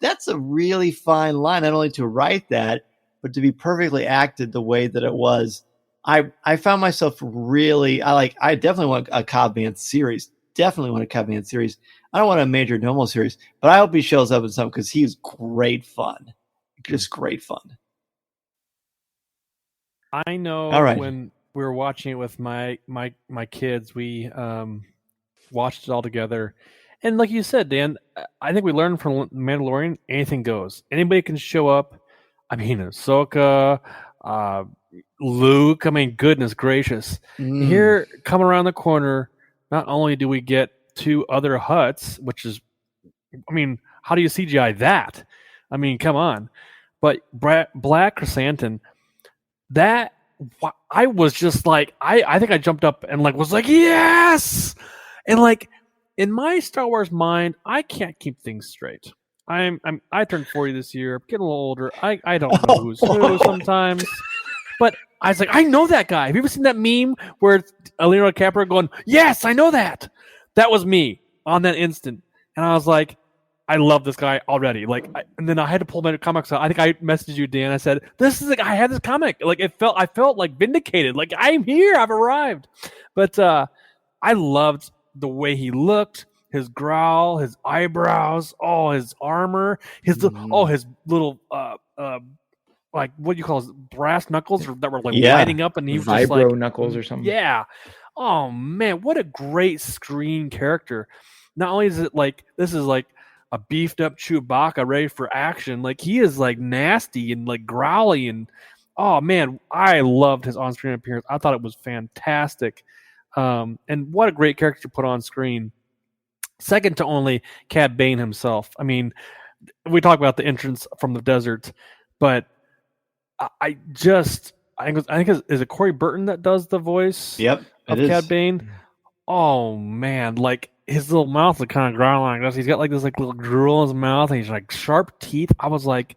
that's a really fine line, not only to write that, but to be perfectly acted the way that it was. I found myself really, I definitely want a Cad Bane series. Definitely want a Cad Bane series. I don't want a Major Domo series, but I hope he shows up in something because he's great fun. Just great fun. I know when we were watching it with my kids, we watched it all together. And like you said, Dan, I think we learned from Mandalorian, anything goes. Anybody can show up. I mean, Ahsoka, Luke, goodness gracious. Here, coming around the corner, not only do we get 2 other Hutts, which is, how do you CGI that? Come on. But Black Chrysanthemum, that I was just like, I think I jumped up and like was like, yes, and like in my Star Wars mind, I can't keep things straight. I turned 40 this year. I'm getting a little older. I don't know who's who sometimes, but I was like, I know that guy. Have you ever seen that meme where it's Leonardo DiCaprio going, yes, I know that. That was me on that instant, and I was like, I love this guy already. Like, and then I had to pull my comics out. I think I messaged you, Dan. I said, "This is I had this comic. Like, I felt like vindicated. Like, I'm here. I've arrived." But I loved the way he looked, his growl, his eyebrows, his armor, his little like what do you call it, brass knuckles that were like lighting up, and he was just like knuckles or something. Yeah. Oh man, what a great screen character! Not only is it like this is like a beefed up Chewbacca ready for action, like he is like nasty and like growly, and oh man, I loved his on-screen appearance. I thought it was fantastic, and what a great character to put on screen. Second to only Cad Bane himself. I mean, we talk about the entrance from the desert, but I think is it Corey Burton that does the voice? Yep, of Cad Bane. Oh man, like his little mouth is kind of growling like this. He's got like this like little drool in his mouth, and he's like sharp teeth. I was like,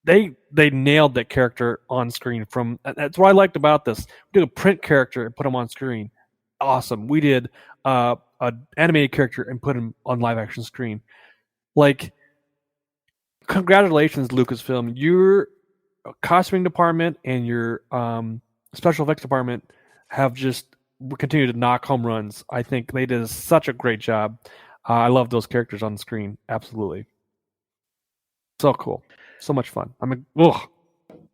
they nailed that character on screen. That's what I liked about this. We did a print character and put him on screen. Awesome. We did an animated character and put him on live action screen. Like, congratulations, Lucasfilm. Your costuming department and your special effects department have just continued to knock home runs. I think they did such a great job. I love those characters on the screen. Absolutely. So cool. So much fun. I mean,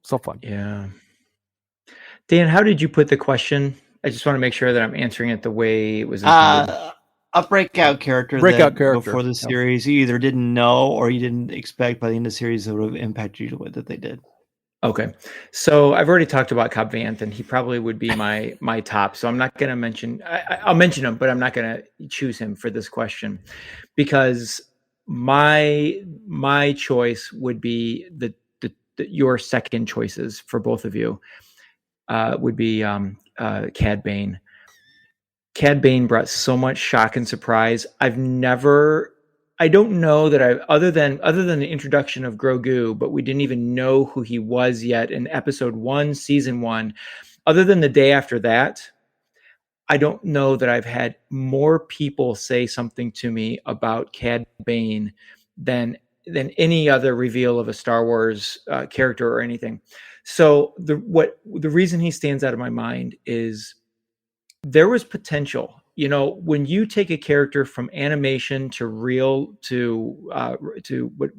so fun. Yeah. Dan, how did you put the question? I just want to make sure that I'm answering it the way it was intended. A breakout character before the series you either didn't know or you didn't expect by the end of the series that would have impacted you the way that they did. Okay. So I've already talked about Cobb Vanth, and he probably would be my top. So I'm not going to mention, I'll mention him, but I'm not going to choose him for this question because my choice would be your second choices for both of you would be Cad Bane. Cad Bane brought so much shock and surprise. I don't know that other than the introduction of Grogu, but we didn't even know who he was yet in episode 1, season 1. Other than the day after that, I don't know that I've had more people say something to me about Cad Bane than any other reveal of a Star Wars character or anything. So the reason he stands out of my mind is there was potential. You know, when you take a character from animation to real to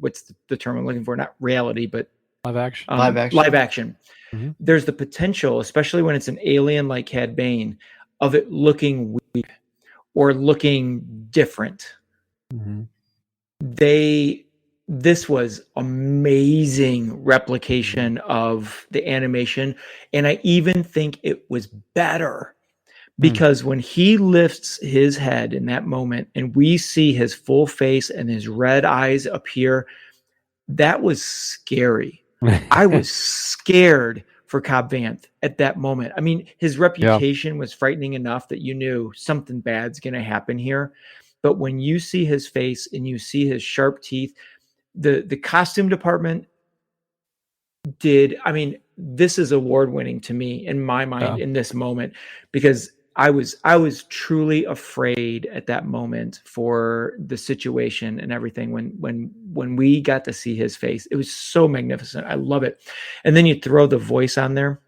what's the term I'm looking for? Not reality, but live action. Live action. Mm-hmm. There's the potential, especially when it's an alien like Cad Bane, of it looking weak or looking different. Mm-hmm. This was amazing replication of the animation, and I even think it was better. Because when he lifts his head in that moment and we see his full face and his red eyes appear, that was scary. I was scared for Cobb Vanth at that moment. I mean, his reputation was frightening enough that you knew something bad's going to happen here. But when you see his face and you see his sharp teeth, the costume department this is award-winning to me in my mind in this moment, because I was truly afraid at that moment for the situation and everything when we got to see his face. It was so magnificent. I love it. And then you throw the voice on there.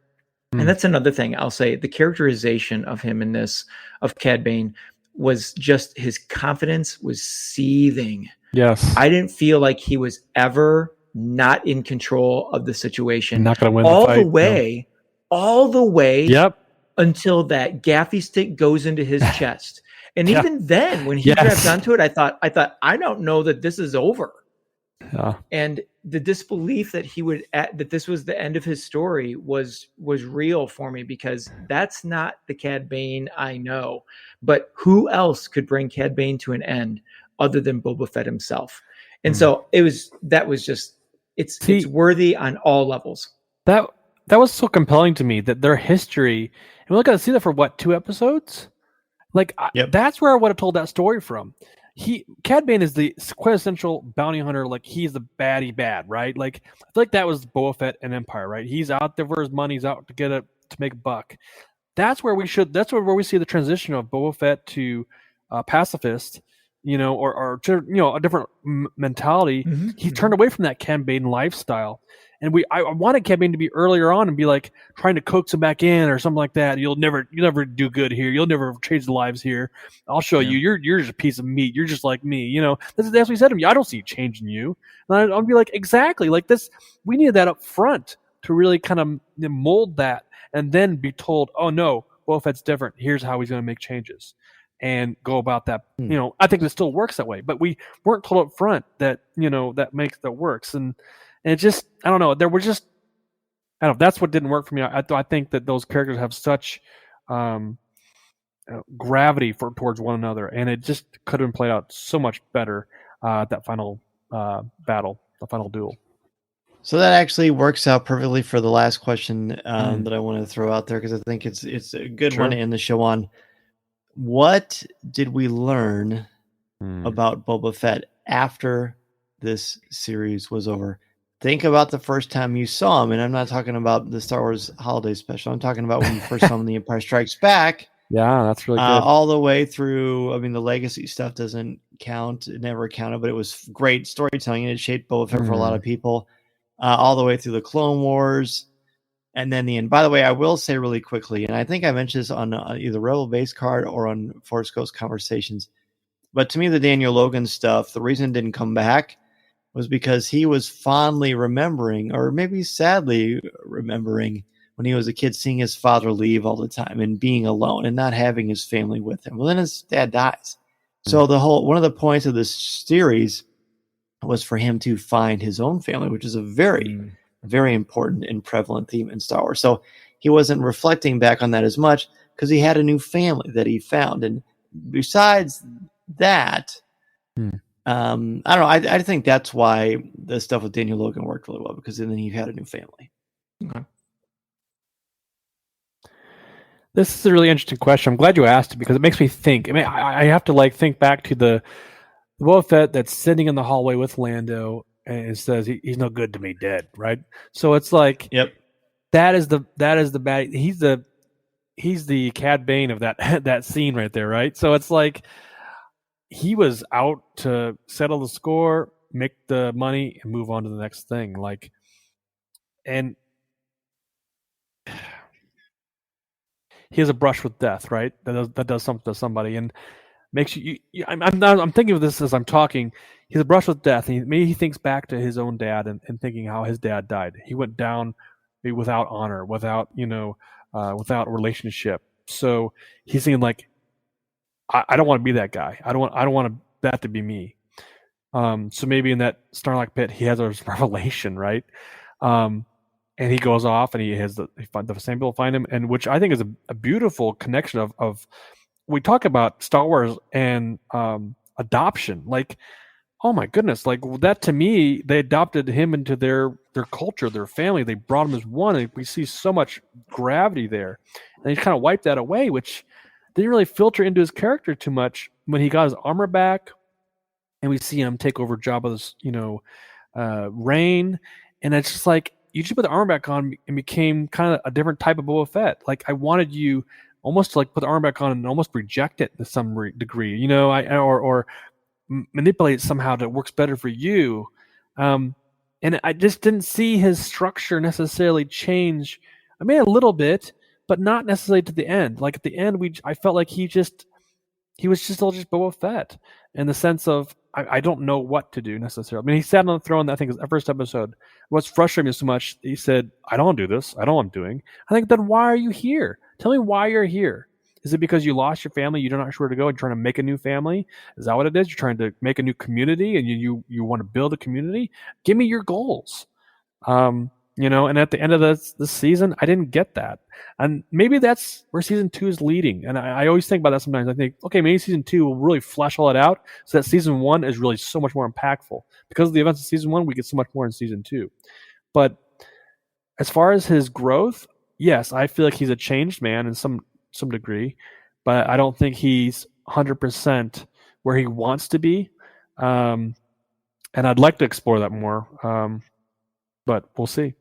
And that's another thing I'll say. The characterization of him in this, of Cad Bane, was just his confidence was seething. Yes. I didn't feel like he was ever not in control of the situation. Not going to win all the fight. All the way. Yep. Until that gaffy stick goes into his chest. And even then, when he grabbed onto it, I thought, I don't know that this is over. Yeah. And the disbelief that that this was the end of his story was real for me, because that's not the Cad Bane I know. But who else could bring Cad Bane to an end other than Boba Fett himself? And so it's worthy on all levels. that was so compelling to me, that their history, and we only got to see that for what, 2 episodes? Like, Yep. that's where I would have told that story from. Cad Bane is the quintessential bounty hunter. Like, he's the baddie bad, right? Like, I feel like that was Boba Fett and Empire, right? He's out there for his money. He's out to make a buck. That's where we see the transition of Boba Fett to pacifist, or to, a different mentality. He turned away from that Cad Bane lifestyle. And I wanted Cad Bane to be earlier on and be like trying to coax him back in or something like that. You'll never do good here. You'll never change the lives here. I'll show you. You're just a piece of meat. You're just like me. That's what he said to me. I don't see you changing you. And I'll be like, exactly like this. We needed that up front to really kind of mold that, and then be told, oh no, Boba Fett's different. Here's how he's going to make changes, and go about that. I think it still works that way, but we weren't told up front that that works. And it just, I don't know. There were just, I don't know. That's what didn't work for me. I think that those characters have such gravity towards one another, and it just could have been played out so much better that final battle, the final duel. So that actually works out perfectly for the last question that I want to throw out there, because I think it's a good one to end the show on. What did we learn about Boba Fett after this series was over? Think about the first time you saw him, and I'm not talking about the Star Wars Holiday Special. I'm talking about when you first saw him in The Empire Strikes Back. Yeah, that's really good. All the way through. I mean, the legacy stuff doesn't count. It never counted, but it was great storytelling, and it shaped Boba Fett for a lot of people. All the way through the Clone Wars, and then the end. By the way, I will say really quickly, and I think I mentioned this on either Rebel Base Card or on Force Ghost Conversations, but to me, the Daniel Logan stuff, the reason it didn't come back was because he was fondly remembering, or maybe sadly remembering, when he was a kid, seeing his father leave all the time and being alone and not having his family with him. Well, then his dad dies. So one of the points of this series was for him to find his own family, which is a very, very important and prevalent theme in Star Wars. So he wasn't reflecting back on that as much because he had a new family that he found. And besides that, I don't know. I think that's why the stuff with Daniel Logan worked really well, because then he had a new family. Okay. This is a really interesting question. I'm glad you asked it, because it makes me think. I mean, I have to think back to the Boba Fett that's sitting in the hallway with Lando and says he's no good to me dead, right? So it's like, yep, that is the bad. He's the Cad Bane of that scene right there, right? So it's like he was out to settle the score, make the money, and move on to the next thing. Like, and he has a brush with death, right? That does something to somebody, and makes you. I'm thinking of this as I'm talking. He's a brush with death. And maybe he thinks back to his own dad and thinking how his dad died. He went down maybe without honor, without without relationship. So he's thinking like, I don't want to be that guy. I don't want that to be me. So maybe in that Starlight pit, he has a revelation, right? And he goes off, and the same people find him, and which I think is a beautiful connection of we talk about Star Wars and adoption. Like, oh my goodness, like that to me, they adopted him into their culture, their family. They brought him as one, and we see so much gravity there. And he kind of wiped that away, which didn't really filter into his character too much when he got his armor back, and we see him take over Jabba's, reign, and it's just like you just put the armor back on and became kind of a different type of Boba Fett. Like, I wanted you almost to like put the armor back on and almost reject it to some degree, or manipulate it somehow that works better for you. And I just didn't see his structure necessarily change. I mean, a little bit, but not necessarily to the end. Like at the end, I felt like he was just Boba Fett in the sense of, I don't know what to do necessarily. I mean, he sat on the throne, I think, his first episode. What's frustrating me so much, he said, I don't want to do this. I don't want doing. I think, then why are you here? Tell me why you're here. Is it because you lost your family? You're not sure where to go and trying to make a new family? Is that what it is? You're trying to make a new community and you want to build a community? Give me your goals. And at the end of this season, I didn't get that. And maybe that's where season 2 is leading. And I always think about that sometimes. I think, okay, maybe season 2 will really flesh all that out so that season 1 is really so much more impactful. Because of the events of season 1, we get so much more in season 2. But as far as his growth, yes, I feel like he's a changed man in some degree, but I don't think he's 100% where he wants to be. And I'd like to explore that more, but we'll see.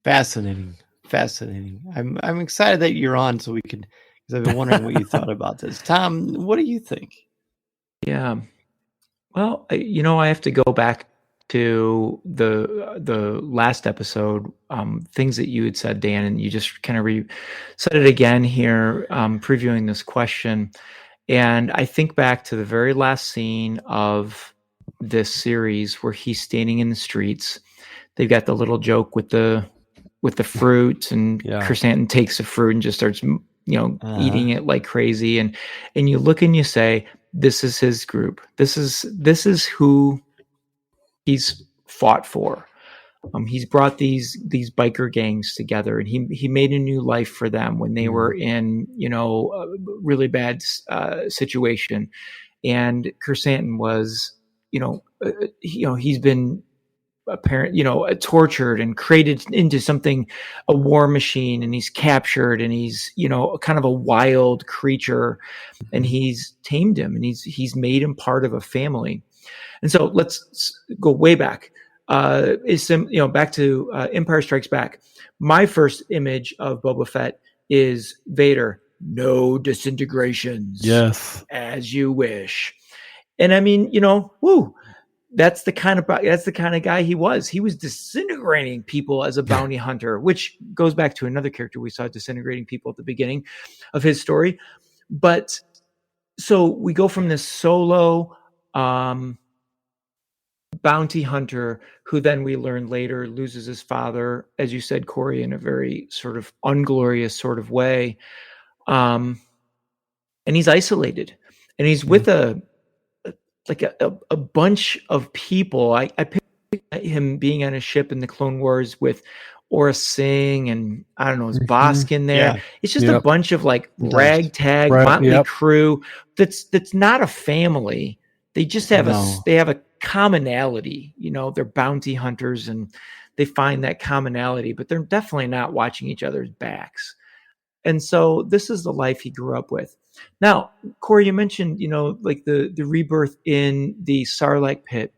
Fascinating. I'm excited that you're on so we can, because I've been wondering what you thought about this. Tom, what do you think? Yeah. Well, I have to go back to the last episode, things that you had said, Dan, and you just kind of said it again here, previewing this question. And I think back to the very last scene of this series where he's standing in the streets. They've got the little joke with the fruit, and Chrysanthemum takes the fruit and just starts, eating it like crazy. And you look and you say, this is his group. This is who he's fought for. He's brought these biker gangs together, and he made a new life for them when they were in, a really bad situation. And Chrysanthemum was, he's been tortured and created into something, a war machine, and he's captured, and he's, kind of a wild creature, and he's tamed him, and he's made him part of a family. And so let's go way back. Back to Empire Strikes Back. My first image of Boba Fett is Vader. No disintegrations. Yes. As you wish. And I mean, woo. That's the kind of guy he was. He was disintegrating people as a bounty hunter, which goes back to another character we saw disintegrating people at the beginning of his story. But so we go from this solo bounty hunter who then we learn later loses his father, as you said, Cory, in a very sort of unglorious sort of way. And he's isolated, and he's with a bunch of people. I picture him being on a ship in the Clone Wars with Aura Singh and I don't know, is Bosk in there? Yeah. It's just a bunch of like ragtag motley crew. That's not a family. They just have a commonality. They're bounty hunters and they find that commonality, but they're definitely not watching each other's backs. And so this is the life he grew up with. Now, Cory, you mentioned, like the rebirth in the Sarlacc pit.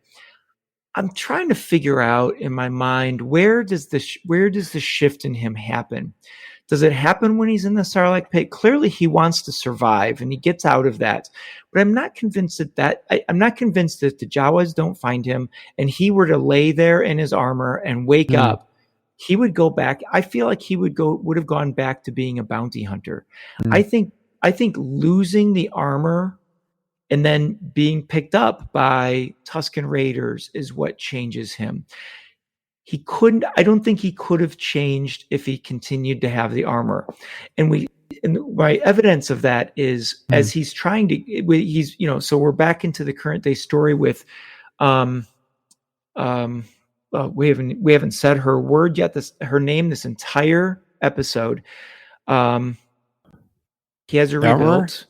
I'm trying to figure out in my mind, where does the shift in him happen? Does it happen when he's in the Sarlacc pit? Clearly he wants to survive and he gets out of that. But I'm not convinced I'm not convinced that the Jawas don't find him and he were to lay there in his armor and wake up. He would go back. I feel like he would have gone back to being a bounty hunter. I think losing the armor and then being picked up by Tusken Raiders is what changes him. I don't think he could have changed if he continued to have the armor. And my evidence of that is as he's trying to, so we're back into the current day story with, we haven't said her word yet. Her name this entire episode. He has her rebuilt.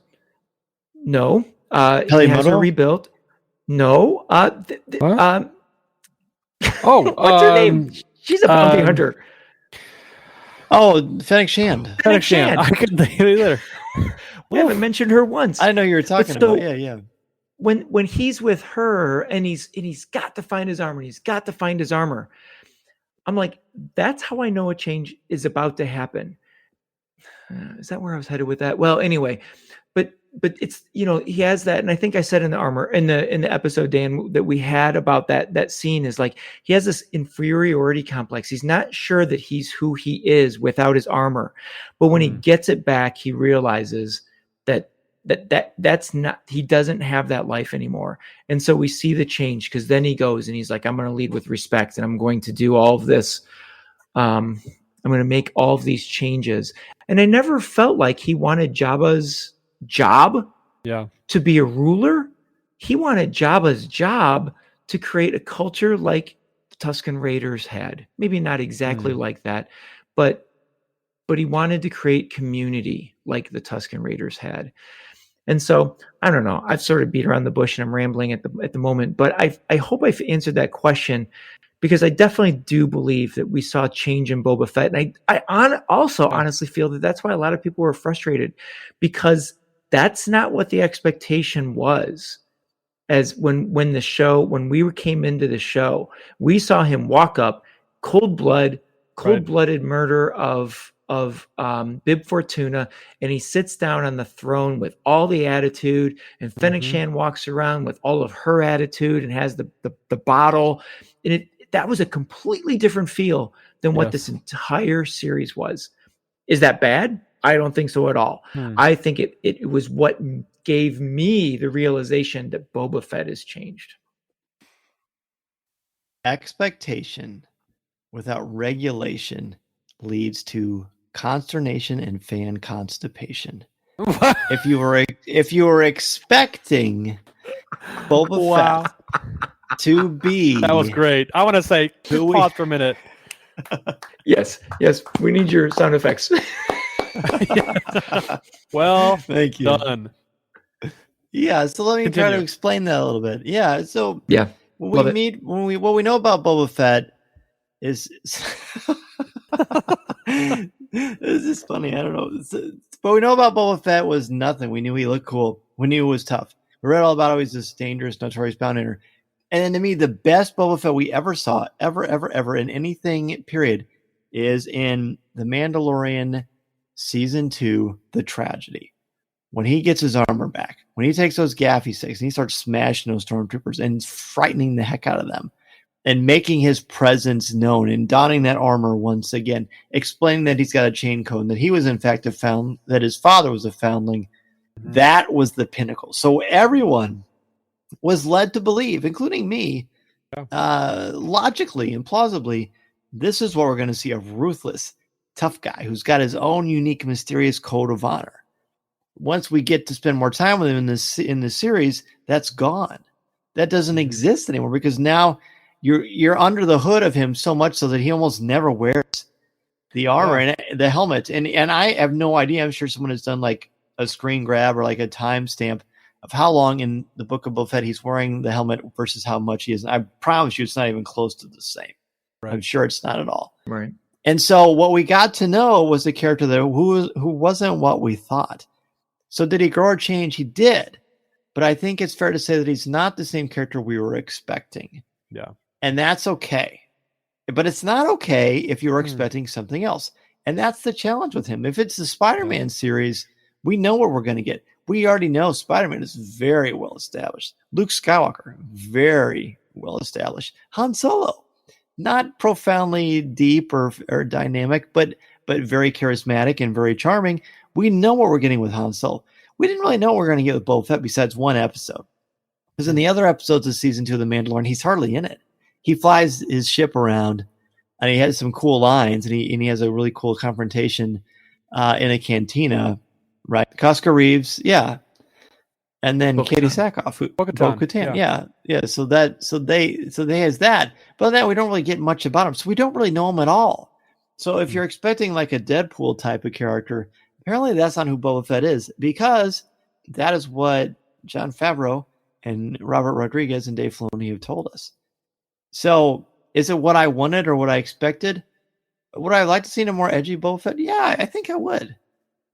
No. He has her rebuilt. No. What's her name? She's a bounty hunter. Oh, Fennec Shand. Fennec Shand. I couldn't think of it either. We haven't mentioned her once. I know you were talking about. Yeah. When he's with her and he's got to find his armor, and he's got to find his armor, I'm like, that's how I know a change is about to happen. Is that where I was headed with that? Well, anyway, but it's, he has that. And I think I said in the episode, Dan, that we had about that scene is like, he has this inferiority complex. He's not sure that he's who he is without his armor. But when he gets it back, he realizes that's not, he doesn't have that life anymore. And so we see the change, because then he goes and he's like, I'm going to lead with respect, and I'm going to do all of this. I'm going to make all of these changes. And I never felt like he wanted Jabba's job to be a ruler. He wanted Jabba's job to create a culture like the Tusken Raiders had. Maybe not exactly like that, but he wanted to create community like the Tusken Raiders had. And so, I don't know, I've sort of beat around the bush and I'm rambling at the moment, but I hope I've answered that question. because I definitely do believe that we saw a change in Boba Fett. And I honestly feel that that's why a lot of people were frustrated, because that's not what the expectation was. As when we came into the show, we saw him walk up, cold-blooded murder of Bib Fortuna, and he sits down on the throne with all the attitude, and Fennec Shan walks around with all of her attitude and has the bottle, and that was a completely different feel than what this entire series was. Is that bad? I don't think so at all. I think it was what gave me the realization that Boba Fett has changed. Expectation without regulation leads to consternation and fan constipation. If you were expecting Boba Fett to be, that was great. I want to say, pause for a minute. Yes, we need your sound effects. Well, thank you. Done. Yeah, so let me try to explain that a little bit. Yeah, so what we know about Boba Fett is this is funny. I don't know, but we know about Boba Fett was nothing. We knew he looked cool. We knew he was tough. We read all about how he's this dangerous, notorious bounty hunter. And then to me, the best Boba Fett we ever saw, ever in anything, period, is in The Mandalorian Season 2, The Tragedy. When he gets his armor back, when he takes those gaffy sticks and he starts smashing those stormtroopers and frightening the heck out of them and making his presence known and donning that armor once again, explaining that he's got a chain code and that he was in fact that his father was a foundling. That was the pinnacle. So everyone was led to believe, including me, logically and plausibly, this is what we're going to see: a ruthless, tough guy who's got his own unique, mysterious code of honor. Once we get to spend more time with him in this series, that's gone. That doesn't exist anymore, because now you're under the hood of him so much so that he almost never wears the armor and the helmet. And I have no idea. I'm sure someone has done like a screen grab or like a timestamp of how long in the Book of Boba Fett he's wearing the helmet versus how much he is. And I promise you, it's not even close to the same. Right. I'm sure it's not at all. Right. And so what we got to know was the character there who wasn't what we thought. So did he grow or change? He did. But I think it's fair to say that he's not the same character we were expecting. Yeah. And that's okay. But it's not okay if you're expecting something else. And that's the challenge with him. If it's the Spider-Man series, we know what we're going to get. We already know Spider-Man is very well established. Luke Skywalker, very well established. Han Solo, not profoundly deep or dynamic, but very charismatic and very charming. We know what we're getting with Han Solo. We didn't really know what we're going to get with Boba Fett besides one episode. Because in the other episodes of Season 2 of The Mandalorian, he's hardly in it. He flies his ship around, and he has some cool lines, and he has a really cool confrontation in a cantina, right? Costco Reeves, yeah. And then Bo-Katan. Katie Sackhoff, Bo-Katan, yeah. So they has that, but then we don't really get much about him, so we don't really know him at all. So if you're expecting like a Deadpool type of character, apparently that's not who Boba Fett is, because that is what Jon Favreau and Robert Rodriguez and Dave Filoni have told us. So is it what I wanted or what I expected? Would I like to see a more edgy Boba Fett? Yeah, I think I would.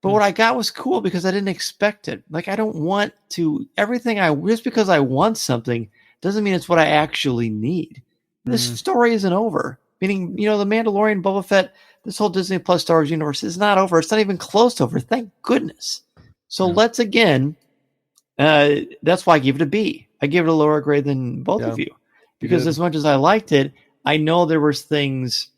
But what I got was cool because I didn't expect it. Like, I don't want to, just because I want something doesn't mean it's what I actually need. This story isn't over. Meaning, The Mandalorian, Boba Fett, this whole Disney Plus Star Wars universe is not over. It's not even close to over. Thank goodness. So let's again, that's why I gave it a B. I gave it a lower grade than both of you. Because as much as I liked it, I know there was things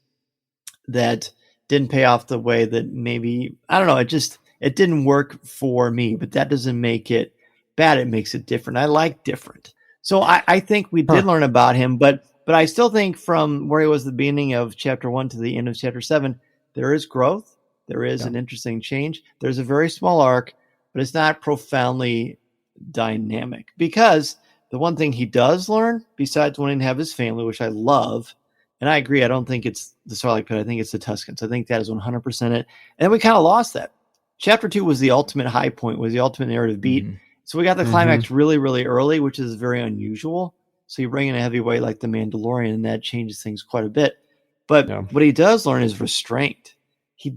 that didn't pay off the way that maybe, I don't know, it didn't work for me, but that doesn't make it bad. It makes it different. I like different. So I think we did learn about him, but I still think from where he was at the beginning of chapter 1 to the end of chapter 7, there is growth. There is an interesting change. There's a very small arc, but it's not profoundly dynamic, because the one thing he does learn, besides wanting to have his family, which I love, and I agree, I don't think it's the Sarlacc pit, I think it's the Tuscans. I think that is 100% it. And then we kind of lost that. Chapter 2 was the ultimate high point, was the ultimate narrative beat. So we got the climax really, really early, which is very unusual. So you bring in a heavyweight like the Mandalorian, and that changes things quite a bit. But Yeah. what he does learn is restraint.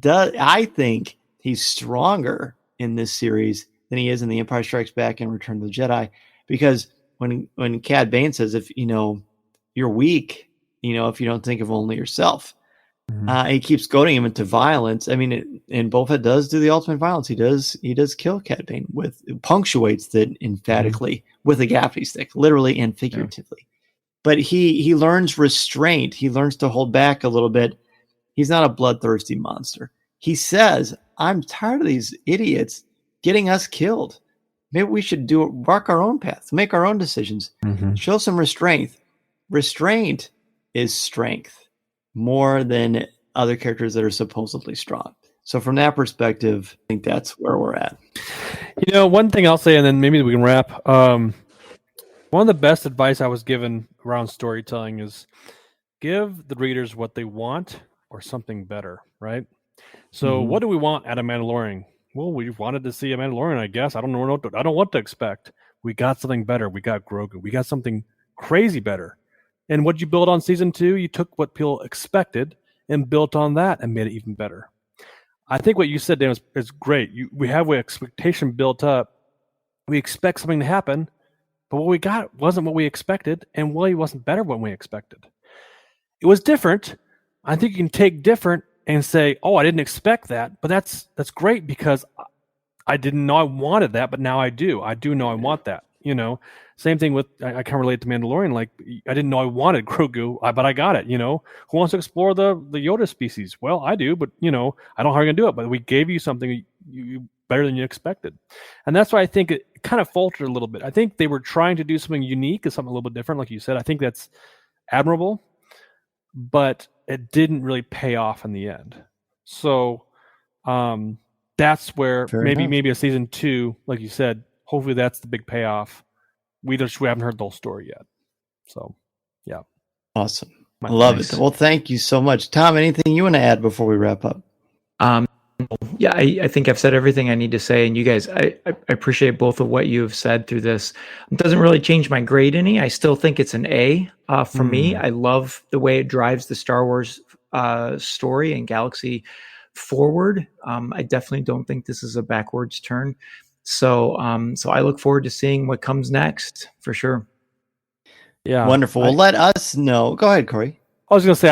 I think he's stronger in this series than he is in The Empire Strikes Back and Return of the Jedi, because when Cad Bane says, if you're weak, if you don't think of only yourself, he keeps goading him into violence. I mean, and Boba Fett does do the ultimate violence. He does kill Cad Bane punctuates that emphatically with a gaffney stick, literally and figuratively. Yeah. But he learns restraint. He learns to hold back a little bit. He's not a bloodthirsty monster. He says, I'm tired of these idiots getting us killed. Maybe we should walk our own path, make our own decisions, show some restraint. Restraint is strength more than other characters that are supposedly strong. So from that perspective, I think that's where we're at. One thing I'll say, and then maybe we can wrap. One of the best advice I was given around storytelling is give the readers what they want or something better, right? So what do we want out of Mandalorian? Well, we wanted to see a Mandalorian, I guess. I don't know what to expect. We got something better. We got Grogu. We got something crazy better. And what you build on season 2, you took what people expected and built on that and made it even better. I think what you said, Dan, is great. We have an expectation built up. We expect something to happen, but what we got wasn't what we expected, and really wasn't better than we expected. It was different. I think you can take different and say, oh, I didn't expect that, but that's great because I didn't know I wanted that, but now I do. I do know I want that. Same thing with, I can relate to Mandalorian. Like, I didn't know I wanted Grogu, but I got it. Who wants to explore the Yoda species? Well, I do, but I don't know how you're gonna do it. But we gave you something you better than you expected, and that's why I think it kind of faltered a little bit. I think they were trying to do something unique and something a little bit different, like you said. I think that's admirable, but it didn't really pay off in the end. So that's where maybe a season 2, like you said, hopefully that's the big payoff. We haven't heard the whole story yet. So, yeah. Awesome. I love it. Well, thank you so much. Tom, anything you want to add before we wrap up? Yeah, I think I've said everything I need to say. And you guys, I appreciate both of what you've said through this. It doesn't really change my grade any. I still think it's an A for me. I love the way it drives the Star Wars story and galaxy forward. I definitely don't think this is a backwards turn. So I look forward to seeing what comes next for sure. Yeah. Wonderful. Well, let us know. Go ahead, Cory. I was going to say,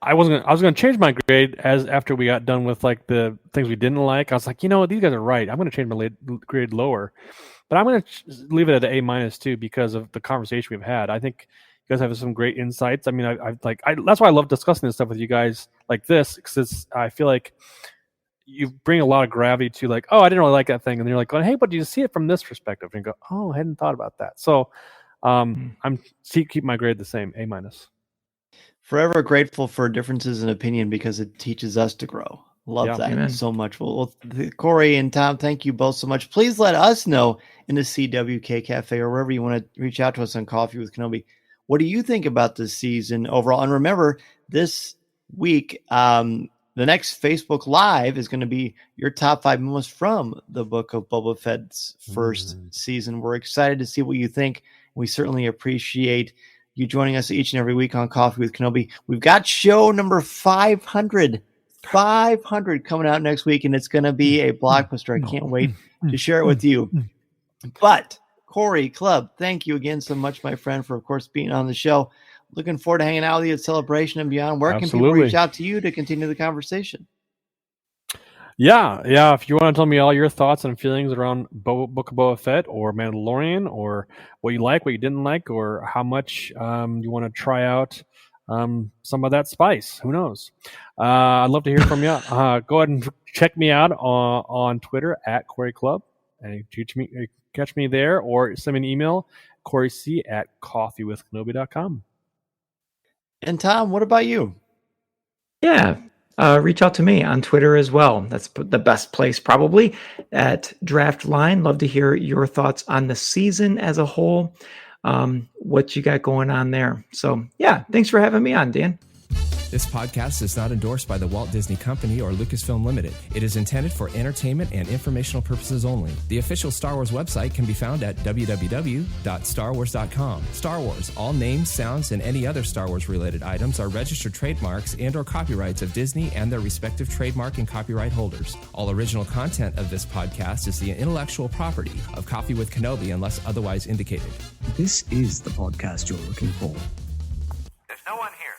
I was going to change my grade after we got done with like the things we didn't like. I was like, these guys are right. I'm going to change my grade lower, but I'm going to leave it at an A- too, because of the conversation we've had. I think you guys have some great insights. I mean, that's why I love discussing this stuff with you guys like this, because I feel like you bring a lot of gravity to like, oh, I didn't really like that thing. And you're like, going, hey, but you see it from this perspective, and go, oh, I hadn't thought about that. So keep my grade the same, A-. Forever grateful for differences in opinion because it teaches us to grow. Love that so much. Well, Cory and Tom, thank you both so much. Please let us know in the CWK Cafe or wherever you want to reach out to us on Coffee with Kenobi. What do you think about this season overall? And remember, this week, the next Facebook Live is going to be your top 5 moments from the Book of Boba Fett's first season. We're excited to see what you think. We certainly appreciate you joining us each and every week on Coffee with Kenobi. We've got show number 500 coming out next week, and it's going to be a blockbuster. I can't wait to share it with you. But Cory Clubb, thank you again so much, my friend, for, of course, being on the show. Looking forward to hanging out with you at Celebration and beyond. Where can people reach out to you to continue the conversation? Yeah. If you want to tell me all your thoughts and feelings around Book of Boba Fett or Mandalorian, or what you like, what you didn't like, or how much you want to try out some of that spice, who knows? I'd love to hear from you. Go ahead and check me out on Twitter at Cory Clubb, and catch me there, or send me an email, coryc@coffeewithkenobi.com. And Tom, what about you? Yeah. Reach out to me on Twitter as well. That's the best place, probably, at Draft Line. Love to hear your thoughts on the season as a whole, what you got going on there. So, yeah, thanks for having me on, Dan. This podcast is not endorsed by the Walt Disney Company or Lucasfilm Limited. It is intended for entertainment and informational purposes only. The official Star Wars website can be found at www.starwars.com. Star Wars, all names, sounds, and any other Star Wars related items are registered trademarks and or copyrights of Disney and their respective trademark and copyright holders. All original content of this podcast is the intellectual property of Coffee with Kenobi unless otherwise indicated. This is the podcast you're looking for. There's no one here.